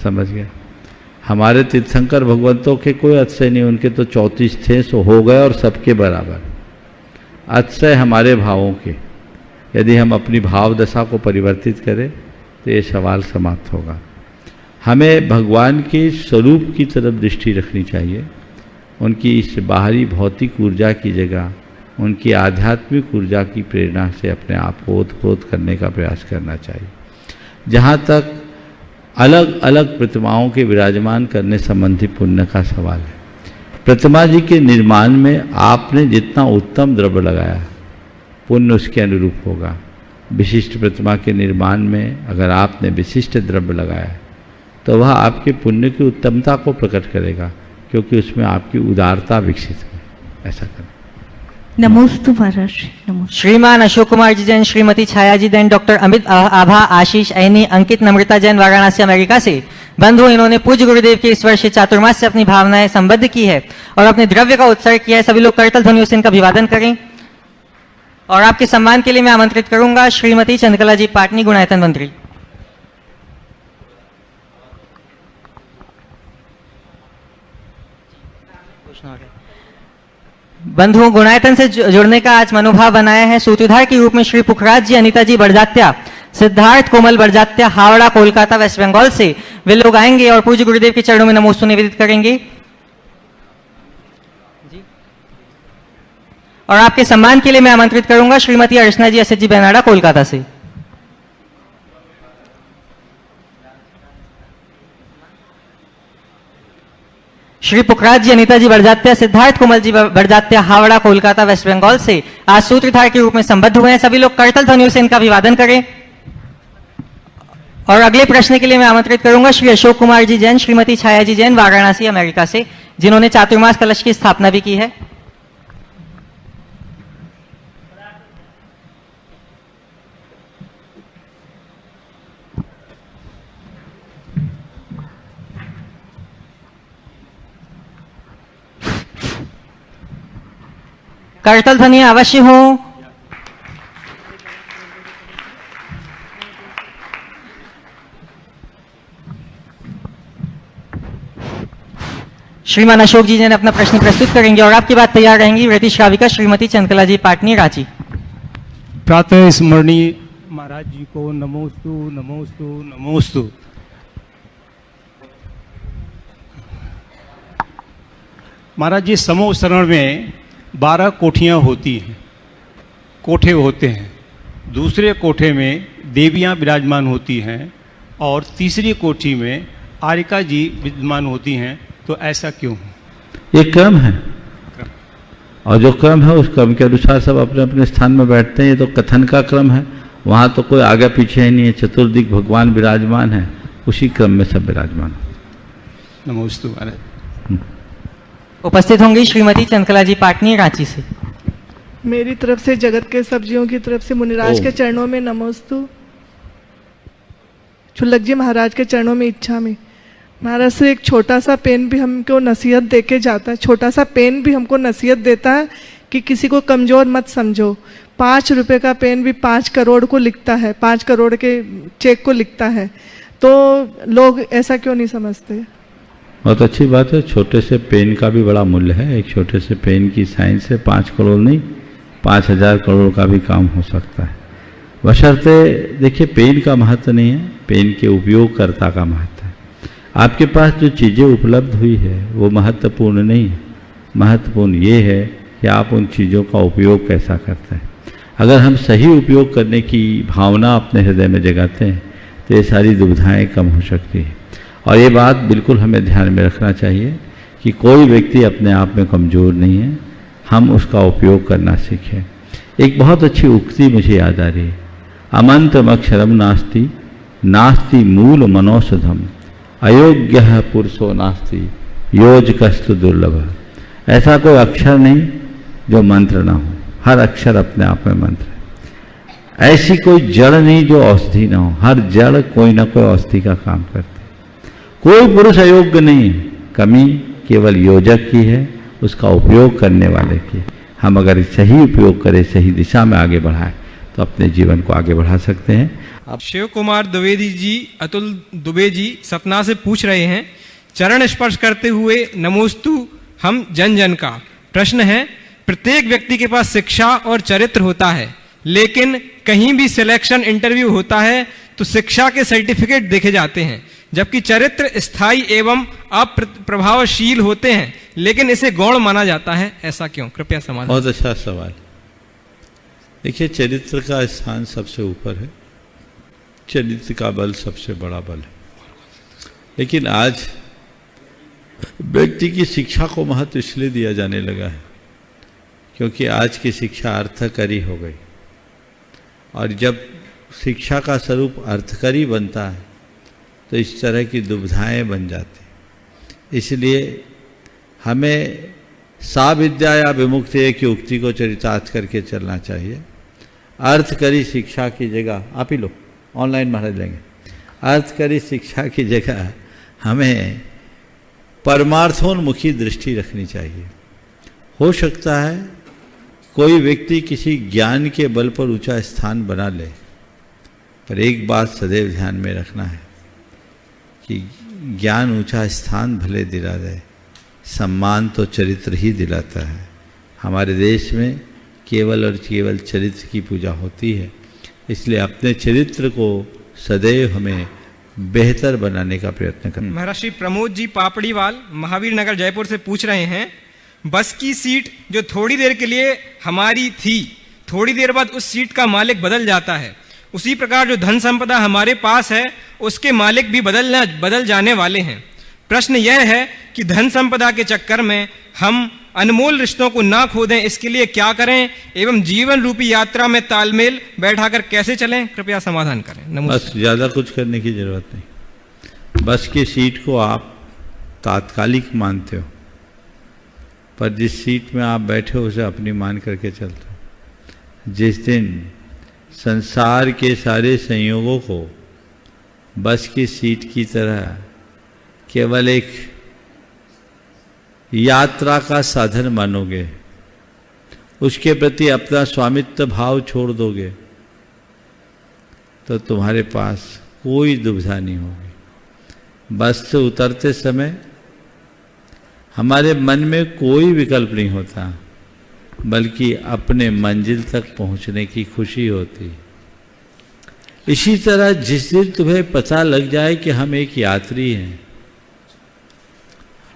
समझ गए? हमारे तीर्थंकर भगवंतों के कोई अतिशय नहीं, उनके तो 34 थे, सो हो गए और सबके बराबर। अतिशय हमारे भावों के, यदि हम अपनी भाव दशा को परिवर्तित करें तो ये सवाल समाप्त होगा। हमें भगवान के स्वरूप की तरफ दृष्टि रखनी चाहिए, उनकी इस बाहरी भौतिक ऊर्जा की जगह उनकी आध्यात्मिक ऊर्जा की प्रेरणा से अपने आप को ओतप्रोत करने का प्रयास करना चाहिए। जहाँ तक अलग अलग प्रतिमाओं के विराजमान करने संबंधी पुण्य का सवाल है, प्रतिमा जी के निर्माण में आपने जितना उत्तम द्रव्य लगाया, पुण्य उसके अनुरूप होगा। विशिष्ट प्रतिमा के निर्माण में अगर आपने विशिष्ट द्रव्य लगाया तो वह आपके पुण्य की उत्तमता को प्रकट करेगा, क्योंकि उसमें आपकी उदारता विकसित है। ऐसा करें। नमोस्तु महाराज। नमोस्तु। श्रीमान अशोक कुमार जी जैन, श्रीमती छाया जी जैन, डॉक्टर अमित आभा, आशीष ऐनी, अंकित, नम्रता जैन वाराणसी अमेरिका से। बंधु, इन्होंने पूज्य गुरुदेव के इस वर्ष चातुर्मास से अपनी भावनाएं संबद्ध की है और अपने द्रव्य का उत्सर्ग किया है। सभी लोग करतल ध्वनियों से इनका अभिवादन करें। और आपके सम्मान के लिए मैं आमंत्रित करूंगा श्रीमती चंद्रकला जी पाटनी, गुणायतन मंत्री। बंधुओं, गुणायतन से जुड़ने का आज मनोभाव बनाया है। सूत्रधार के रूप में श्री पुखराज जी, अनीता जी बड़जात्या, सिद्धार्थ कोमल बड़जात्या, हावड़ा कोलकाता वेस्ट बंगाल से वे लोग आएंगे और पूज्य गुरुदेव के चरणों में नमोस्तु निवेदित करेंगे। और आपके सम्मान के लिए मैं आमंत्रित करूंगा श्रीमती अर्चना जी, एस जी बेनाडा कोलकाता से। श्री पुखराज जी, अनीता जी बड़जात्या, सिद्धार्थ कोमल जी बड़जात्या, हावड़ा कोलकाता वेस्ट बंगाल से आज सूत्रधार के रूप में संबद्ध हुए हैं। सभी लोग करतल ध्वनियों से इनका अभिवादन करें। और अगले प्रश्न के लिए मैं आमंत्रित करूंगा श्री अशोक कुमार जी जैन, श्रीमती छाया जी जैन, वाराणसी अमेरिका से, जिन्होंने चातुर्मास कलश की स्थापना भी की है। करतल ध्वनि अवश्य हो। श्रीमान अशोक जी जैन अपना प्रश्न प्रस्तुत करेंगे और आपकी बात तैयार रहेंगी व्रती श्राविका श्रीमती चंद्रकला जी पाटनी रांची। प्रातः स्मरणीय महाराज जी को नमोस्तु नमोस्तु नमोस्तु। महाराज जी समूह शरण में 12 कोठियाँ होती हैं, कोठे होते हैं। दूसरे कोठे में देवियाँ विराजमान होती हैं और तीसरी कोठी में आरिका जी विद्यमान होती हैं, तो ऐसा क्यों? ये क्रम है और जो क्रम है उस क्रम के अनुसार सब अपने अपने स्थान में बैठते हैं। ये तो कथन का क्रम है, वहाँ तो कोई आगे पीछे ही नहीं है। चतुर्दिक भगवान विराजमान है, उसी क्रम में सब विराजमान। नमोस्तु महाराज। उपस्थित होंगी श्रीमती चंद्रकला जी पाटनी रांची से। मेरी तरफ से जगत के सब्जियों की तरफ से मुनिराज के चरणों में नमोस्तु। छुल्लक जी महाराज के चरणों में इच्छा में। महाराज से एक छोटा सा पेन भी हमको नसीहत देके जाता है, छोटा सा पेन भी हमको नसीहत देता है कि किसी को कमजोर मत समझो। 5 रुपए का पेन भी 5 करोड़ को लिखता है, 5 करोड़ के चेक को लिखता है, तो लोग ऐसा क्यों नहीं समझते? बहुत अच्छी बात है। छोटे से पेन का भी बड़ा मूल्य है। एक छोटे से पेन की साइंस से 5 करोड़ नहीं 5000 करोड़ का भी काम हो सकता है। बशर्ते देखिए पेन का महत्व नहीं है, पेन के उपयोगकर्ता का महत्व है। आपके पास जो चीज़ें उपलब्ध हुई है वो महत्वपूर्ण नहीं है। महत्वपूर्ण ये है कि आप उन चीज़ों का उपयोग कैसा करते हैं। अगर हम सही उपयोग करने की भावना अपने हृदय में जगाते हैं तो ये सारी दुविधाएं कम हो सकती है। और ये बात बिल्कुल हमें ध्यान में रखना चाहिए कि कोई व्यक्ति अपने आप में कमज़ोर नहीं है, हम उसका उपयोग करना सीखें। एक बहुत अच्छी उक्ति मुझे याद आ रही है, अमंत्रमक्षरम नास्ति नास्ति मूल मनोषधम अयोग्य पुरुषो नास्ति योजकस्तु दुर्लभ। ऐसा कोई अक्षर नहीं जो मंत्र ना हो, हर अक्षर अपने आप में मंत्र है। ऐसी कोई जड़ नहीं जो औषधि ना हो, हर जड़ कोई ना कोई औषधि का काम करती है। कोई पुरुष अयोग्य नहीं है, कमी केवल योजक की है, उसका उपयोग करने वाले की। हम अगर सही उपयोग करें, सही दिशा में आगे बढ़ाएं तो अपने जीवन को आगे बढ़ा सकते हैं। शिव कुमार द्विवेदी जी, अतुल दुबे जी सतना से पूछ रहे हैं, चरण स्पर्श करते हुए नमोस्तु हम जन जन का प्रश्न है, प्रत्येक व्यक्ति के पास शिक्षा और चरित्र होता है, लेकिन कहीं भी सिलेक्शन इंटरव्यू होता है तो शिक्षा के सर्टिफिकेट देखे जाते हैं, जबकि चरित्र स्थायी एवं अप्रभावशील होते हैं, लेकिन इसे गौण माना जाता है, ऐसा क्यों? कृपया समाधान। बहुत अच्छा सवाल। देखिए चरित्र का स्थान सबसे ऊपर है, चरित्र का बल सबसे बड़ा बल है। लेकिन आज व्यक्ति की शिक्षा को महत्व इसलिए दिया जाने लगा है क्योंकि आज की शिक्षा अर्थकरी हो गई, और जब शिक्षा का स्वरूप अर्थकरी बनता है तो इस तरह की दुविधाएं बन जाती। इसलिए हमें सा विद्या या विमुक्ति की उक्ति को चरितार्थ करके चलना चाहिए। अर्थकरी शिक्षा की जगह, आप ही लो ऑनलाइन महाराज लेंगे, अर्थकरी शिक्षा की जगह हमें परमार्थोन्मुखी दृष्टि रखनी चाहिए। हो सकता है कोई व्यक्ति किसी ज्ञान के बल पर ऊंचा स्थान बना ले, पर एक बात सदैव ध्यान में रखना है कि ज्ञान ऊंचा स्थान भले दिला दे, सम्मान तो चरित्र ही दिलाता है। हमारे देश में केवल और केवल चरित्र की पूजा होती है, इसलिए अपने चरित्र को सदैव हमें बेहतर बनाने का प्रयत्न करना। महाराज श्री प्रमोद जी पापड़ीवाल महावीर नगर जयपुर से पूछ रहे हैं, बस की सीट जो थोड़ी देर के लिए हमारी थी, थोड़ी देर बाद उस सीट का मालिक बदल जाता है, उसी प्रकार जो धन संपदा हमारे पास है उसके मालिक भी बदल जाने वाले हैं। प्रश्न यह है कि धन संपदा के चक्कर में हम अनमोल रिश्तों को ना खो दें, इसके लिए क्या करें एवं जीवन रूपी यात्रा में तालमेल बैठाकर कैसे चलें, कृपया समाधान करें। नमस्कार। बस ज़्यादा कुछ करने की जरूरत नहीं। बस की सीट को आप तात्कालिक मानते हो, पर जिस सीट में आप बैठे हो उसे अपनी मान करके चलते हो। जिस दिन संसार के सारे संयोगों को बस की सीट की तरह केवल एक यात्रा का साधन मानोगे, उसके प्रति अपना स्वामित्व भाव छोड़ दोगे, तो तुम्हारे पास कोई दुविधा नहीं होगी। बस से उतरते समय हमारे मन में कोई विकल्प नहीं होता, बल्कि अपने मंजिल तक पहुंचने की खुशी होती। इसी तरह जिस दिन तुम्हें पता लग जाए कि हम एक यात्री हैं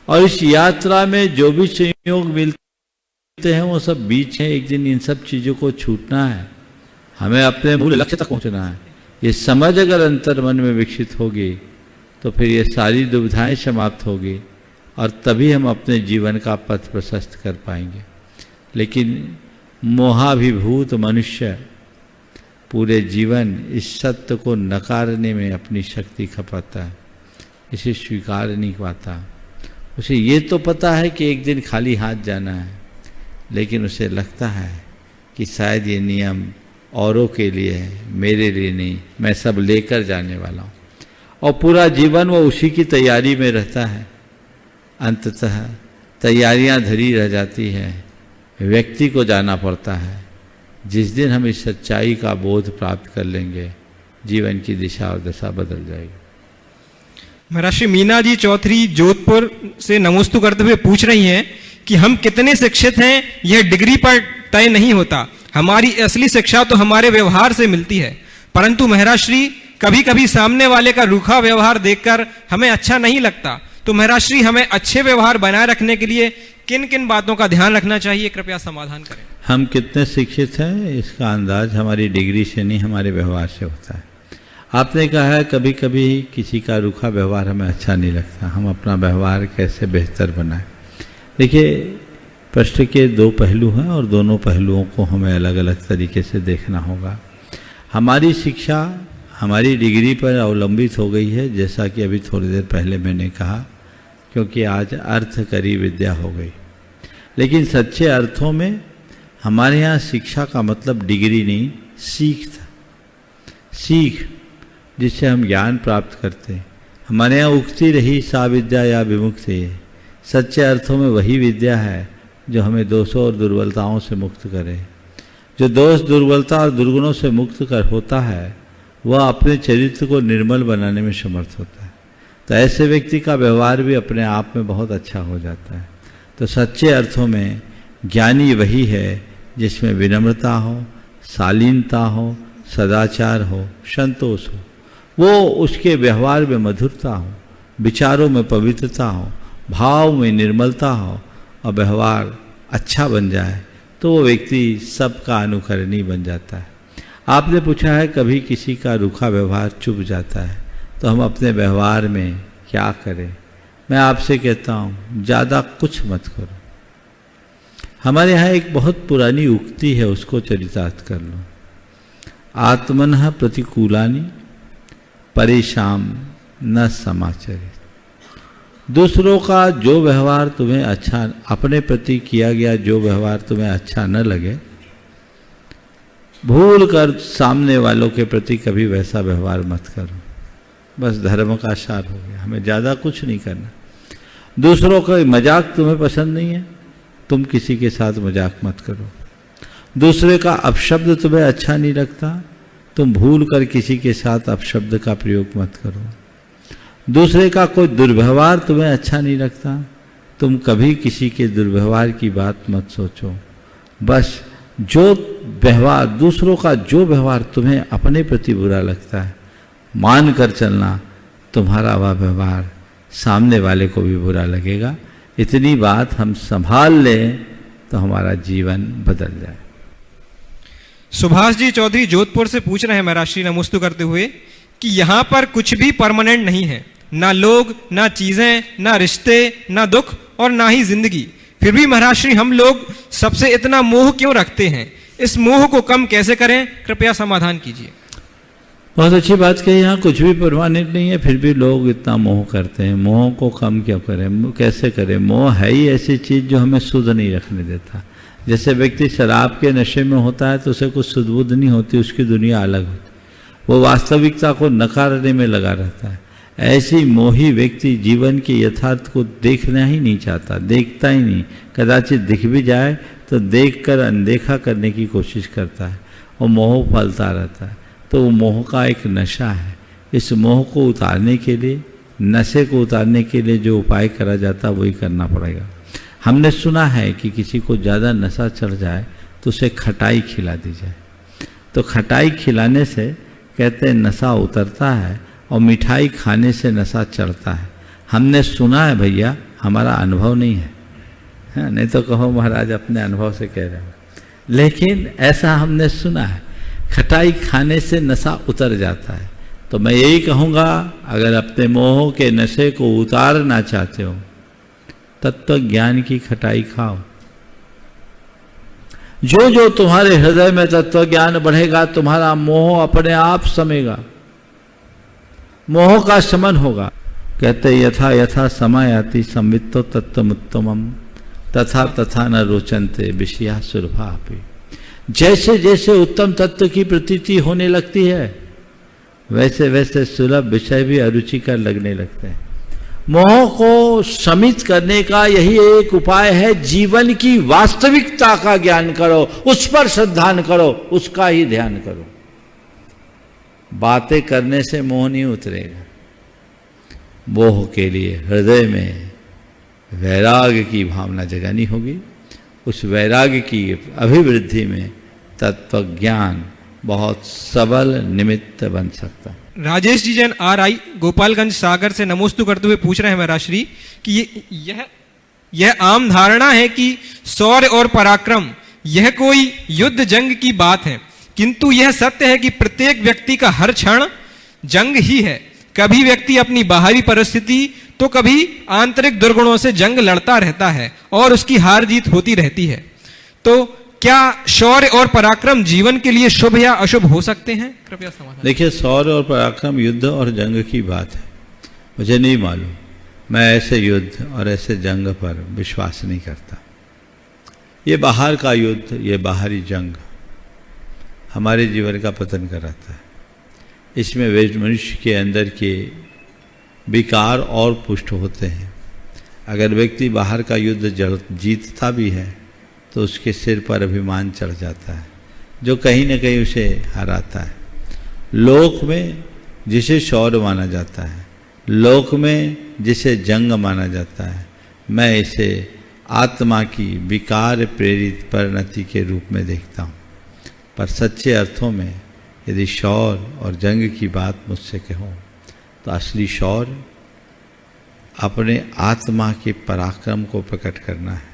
और इस यात्रा में जो भी संयोग मिलते हैं वो सब बीच हैं, एक दिन इन सब चीज़ों को छूटना है, हमें अपने मूल लक्ष्य तक पहुंचना है। ये समझ अगर अंतर मन में विकसित होगी तो फिर ये सारी दुविधाएं समाप्त होगी और तभी हम अपने जीवन का पथ प्रशस्त कर पाएंगे। लेकिन मोहाभिभूत मनुष्य पूरे जीवन इस सत्य को नकारने में अपनी शक्ति खपाता है, इसे स्वीकार नहीं पाता। उसे ये तो पता है कि एक दिन खाली हाथ जाना है, लेकिन उसे लगता है कि शायद ये नियम औरों के लिए है, मेरे लिए नहीं, मैं सब लेकर जाने वाला हूँ। और पूरा जीवन वो उसी की तैयारी में रहता है। अंततः तैयारियां धरी रह जाती है, व्यक्ति को जाना पड़ता है। जिस दिन हम इस सच्चाई का बोध प्राप्त कर लेंगे, जीवन की दिशा और दशा बदल जाएगी। महर्षि मीना जी चौधरी जोधपुर से नमोस्तु करते हुए पूछ रही हैं कि हम कितने शिक्षित हैं यह डिग्री पर तय नहीं होता, हमारी असली शिक्षा तो हमारे व्यवहार से मिलती है। परंतु महर्षि कभी कभी सामने वाले का रूखा व्यवहार देखकर हमें अच्छा नहीं लगता, तो महर्षि हमें अच्छे व्यवहार बनाए रखने के लिए किन किन बातों का ध्यान रखना चाहिए, कृपया समाधान करें। हम कितने शिक्षित हैं इसका अंदाज हमारी डिग्री से नहीं, हमारे व्यवहार से होता है। आपने कहा है कभी कभी किसी का रूखा व्यवहार हमें अच्छा नहीं लगता, हम अपना व्यवहार कैसे बेहतर बनाएं। देखिए, प्रश्न के दो पहलू हैं और दोनों पहलुओं को हमें अलग अलग तरीके से देखना होगा। हमारी शिक्षा हमारी डिग्री पर अवलंबित हो गई है, जैसा कि अभी थोड़ी देर पहले मैंने कहा, क्योंकि आज अर्थकरी विद्या हो गई। लेकिन सच्चे अर्थों में हमारे यहाँ शिक्षा का मतलब डिग्री नहीं, सीख था। सीख जिससे हम ज्ञान प्राप्त करते हैं। हमारे यहाँ उगती रही सा विद्या या विमुक्ति। सच्चे अर्थों में वही विद्या है जो हमें दोषों और दुर्बलताओं से मुक्त करे। जो दोष, दुर्बलता और दुर्गुणों से मुक्त कर होता है वह अपने चरित्र को निर्मल बनाने में समर्थ होता है। तो ऐसे व्यक्ति का व्यवहार भी अपने आप में बहुत अच्छा हो जाता है। तो सच्चे अर्थों में ज्ञानी वही है जिसमें विनम्रता हो, शालीनता हो, सदाचार हो, संतोष हो। वो उसके व्यवहार में मधुरता हो, विचारों में पवित्रता हो, भाव में निर्मलता हो और व्यवहार अच्छा बन जाए तो वो व्यक्ति सबका अनुकरणीय बन जाता है। आपने पूछा है कभी किसी का रूखा व्यवहार चुभ जाता है तो हम अपने व्यवहार में क्या करें। मैं आपसे कहता हूँ ज़्यादा कुछ मत करो। हमारे यहाँ एक बहुत पुरानी उक्ति है, उसको चरितार्थ कर लो। आत्मनः प्रतिकूलानि परेशान न समाचरित। दूसरों का जो व्यवहार तुम्हें अच्छा, अपने प्रति किया गया जो व्यवहार तुम्हें अच्छा न लगे, भूल कर सामने वालों के प्रति कभी वैसा व्यवहार मत करो। बस धर्म का सार हो गया, हमें ज़्यादा कुछ नहीं करना। दूसरों का मजाक तुम्हें पसंद नहीं है, तुम किसी के साथ मजाक मत करो। दूसरे का अपशब्द तुम्हें अच्छा नहीं लगता, तुम भूल कर किसी के साथ अपशब्द का प्रयोग मत करो। दूसरे का कोई दुर्व्यवहार तुम्हें अच्छा नहीं लगता, तुम कभी किसी के दुर्व्यवहार की बात मत सोचो। बस जो व्यवहार, दूसरों का जो व्यवहार तुम्हें अपने प्रति बुरा लगता है, मान कर चलना, तुम्हारा वह व्यवहार सामने वाले को भी बुरा लगेगा। इतनी बात हम संभाल लें तो हमारा जीवन बदल जाए। सुभाष जी चौधरी जोधपुर से पूछ रहे हैं महर्षि नमोस्तु करते हुए कि यहाँ पर कुछ भी परमानेंट नहीं है, ना लोग, ना चीजें, ना रिश्ते, ना दुख और ना ही जिंदगी। फिर भी महाराज श्री हम लोग सबसे इतना मोह क्यों रखते हैं? इस मोह को कम कैसे करें? कृपया समाधान कीजिए। बहुत अच्छी बात कही। यहाँ कुछ भी परमानेंट नहीं है, फिर भी लोग इतना मोह करते हैं। मोह को कम क्यों करें, कैसे करें? मोह है ही ऐसी चीज जो हमें शुद्ध नहीं रखने देता। जैसे व्यक्ति शराब के नशे में होता है तो उसे कुछ शुद्ध बुद्ध नहीं होती, उसकी दुनिया अलग होती, वो वास्तविकता को नकारने में लगा रहता है। ऐसी मोही व्यक्ति जीवन के यथार्थ को देखना ही नहीं चाहता, देखता ही नहीं। कदाचित दिख भी जाए तो देखकर अनदेखा करने की कोशिश करता है और मोह फैलता रहता है। तो वो मोह का एक नशा है। इस मोह को उतारने के लिए, नशे को उतारने के लिए जो उपाय करा जाता है वही करना पड़ेगा। हमने सुना है कि किसी को ज़्यादा नशा चढ़ जाए तो उसे खटाई खिला दी जाए। तो खटाई खिलाने से कहते हैं नशा उतरता है और मिठाई खाने से नशा चढ़ता है। हमने सुना है भैया, हमारा अनुभव नहीं है। हाँ, नहीं तो कहो महाराज अपने अनुभव से कह रहे हो, लेकिन ऐसा हमने सुना है, खटाई खाने से नशा उतर जाता है। तो मैं यही कहूँगा, अगर अपने मोह के नशे को उतारना चाहते हो तत्व ज्ञान की खटाई खाओ। जो जो तुम्हारे हृदय में तत्व ज्ञान बढ़ेगा तुम्हारा मोह अपने आप शमेगा, मोह का शमन होगा। कहते यथा यथा समायाति संवित्तो तत्वमुत्तमम् तथा तथा न रोचन्ते विषया सुलभापि। जैसे जैसे उत्तम तत्व की प्रतीति होने लगती है वैसे वैसे सुलभ विषय भी अरुचिकर लगने लगते हैं। मोह को शमित करने का यही एक उपाय है, जीवन की वास्तविकता का ज्ञान करो, उस पर श्रद्धा करो, उसका ही ध्यान करो। बातें करने से मोह नहीं उतरेगा। मोह के लिए हृदय में वैराग्य की भावना जगानी होगी। उस वैराग्य की अभिवृद्धि में तत्व ज्ञान बहुत सबल निमित्त बन सकता है। राजेश जी जैन RI गोपालगंज सागर से नमोस्तु करते हुए पूछ रहे हैं महाराज श्री कि यह आम धारणा है कि शौर्य और पराक्रम यह कोई युद्ध जंग की बात है, किंतु यह सत्य है कि प्रत्येक व्यक्ति का हर क्षण जंग ही है। कभी व्यक्ति अपनी बाहरी परिस्थिति तो कभी आंतरिक दुर्गुणों से जंग लड़ता रहता है और उसकी हार जीत होती रहती है। तो क्या शौर्य और पराक्रम जीवन के लिए शुभ या अशुभ हो सकते हैं? कृपया समाधान। देखिए, शौर्य और पराक्रम युद्ध और जंग की बात है, मुझे नहीं मालूम। मैं ऐसे युद्ध और ऐसे जंग पर विश्वास नहीं करता। ये बाहर का युद्ध, ये बाहरी जंग हमारे जीवन का पतन कराता है। इसमें मनुष्य के अंदर के विकार और पुष्ट होते हैं। अगर व्यक्ति बाहर का युद्ध जीतता भी है तो उसके सिर पर अभिमान चढ़ जाता है जो कहीं न कहीं उसे हराता है। लोक में जिसे शौर्य माना जाता है, लोक में जिसे जंग माना जाता है, मैं इसे आत्मा की विकार प्रेरित परिणति के रूप में देखता हूँ। पर सच्चे अर्थों में यदि शौर्य और जंग की बात मुझसे कहो तो असली शौर्य अपने आत्मा के पराक्रम को प्रकट करना है।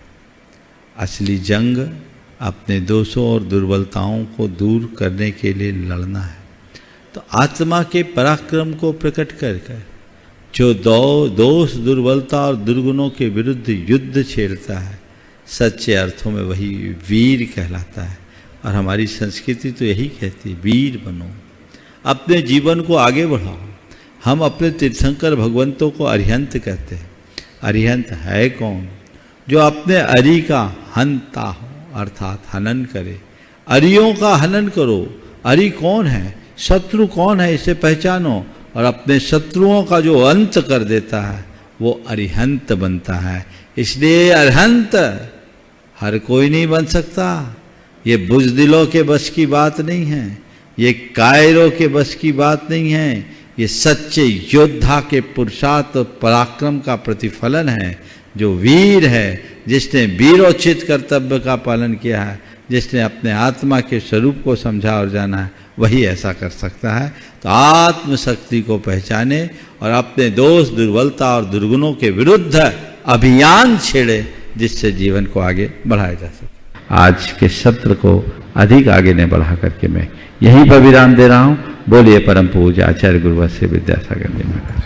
असली जंग अपने दोषों और दुर्बलताओं को दूर करने के लिए लड़ना है। तो आत्मा के पराक्रम को प्रकट कर कर जो दोष, दुर्बलता और दुर्गुणों के विरुद्ध युद्ध छेड़ता है, सच्चे अर्थों में वही वीर कहलाता है। और हमारी संस्कृति तो यही कहती है, वीर बनो, अपने जीवन को आगे बढ़ाओ। हम अपने तीर्थंकर भगवंतों को अरिहंत कहते हैं। अरिहंत है कौन? जो अपने अरि का हंता हो, अर्थात हनन करे। अरियों का हनन करो। अरि कौन है, शत्रु कौन है, इसे पहचानो और अपने शत्रुओं का जो अंत कर देता है वो अरिहंत बनता है। इसलिए अरिहंत हर कोई नहीं बन सकता। ये बुज़दिलों के बस की बात नहीं है, ये कायरों के बस की बात नहीं है। ये सच्चे योद्धा के पुरुषार्थ और पराक्रम का प्रतिफलन है। जो वीर है, जिसने वीरोचित कर्तव्य का पालन किया है, जिसने अपने आत्मा के स्वरूप को समझा और जाना है, वही ऐसा कर सकता है। तो आत्मशक्ति को पहचाने और अपने दोष, दुर्बलता और दुर्गुणों के विरुद्ध अभियान छेड़े, जिससे जीवन को आगे बढ़ाया जा सके। आज के सत्र को अधिक आगे ने बढ़ा करके मैं यहीं पर विराम दे रहा हूँ। बोलिए परम पूज्य आचार्य गुरुवत्स्य विद्यासागर जी महाराज।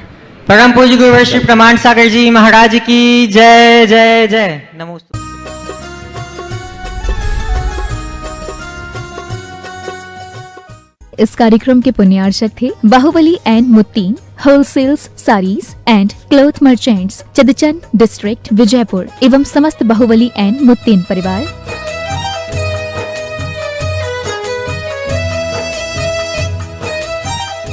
परम पूज्य गुरुवर श्री प्रमाण सागर जी महाराज की जय जय जय। नमोस्तुते। इस कार्यक्रम के पुण्यार्चक थे Bahubali and Muttin wholesales saris and cloth merchants, Chadchan district, Vijayapur एवं समस्त बाहुबली एंड मुत्तीन परिवार।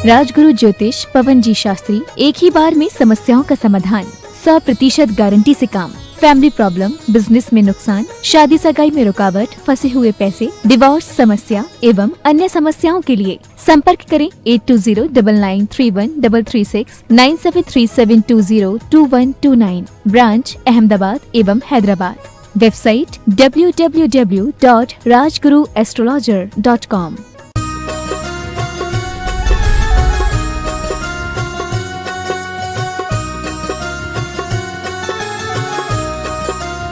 राजगुरु ज्योतिष पवन जी शास्त्री, एक ही बार में समस्याओं का समाधान, 100% गारंटी से काम, फैमिली प्रॉब्लम, बिजनेस में नुकसान, शादी सगाई में रुकावट, फंसे हुए पैसे, डिवोर्स समस्या एवं अन्य समस्याओं के लिए संपर्क करें 8209931336 9737202129, ब्रांच अहमदाबाद एवं हैदराबाद। Website www.rajguruastrologer.com।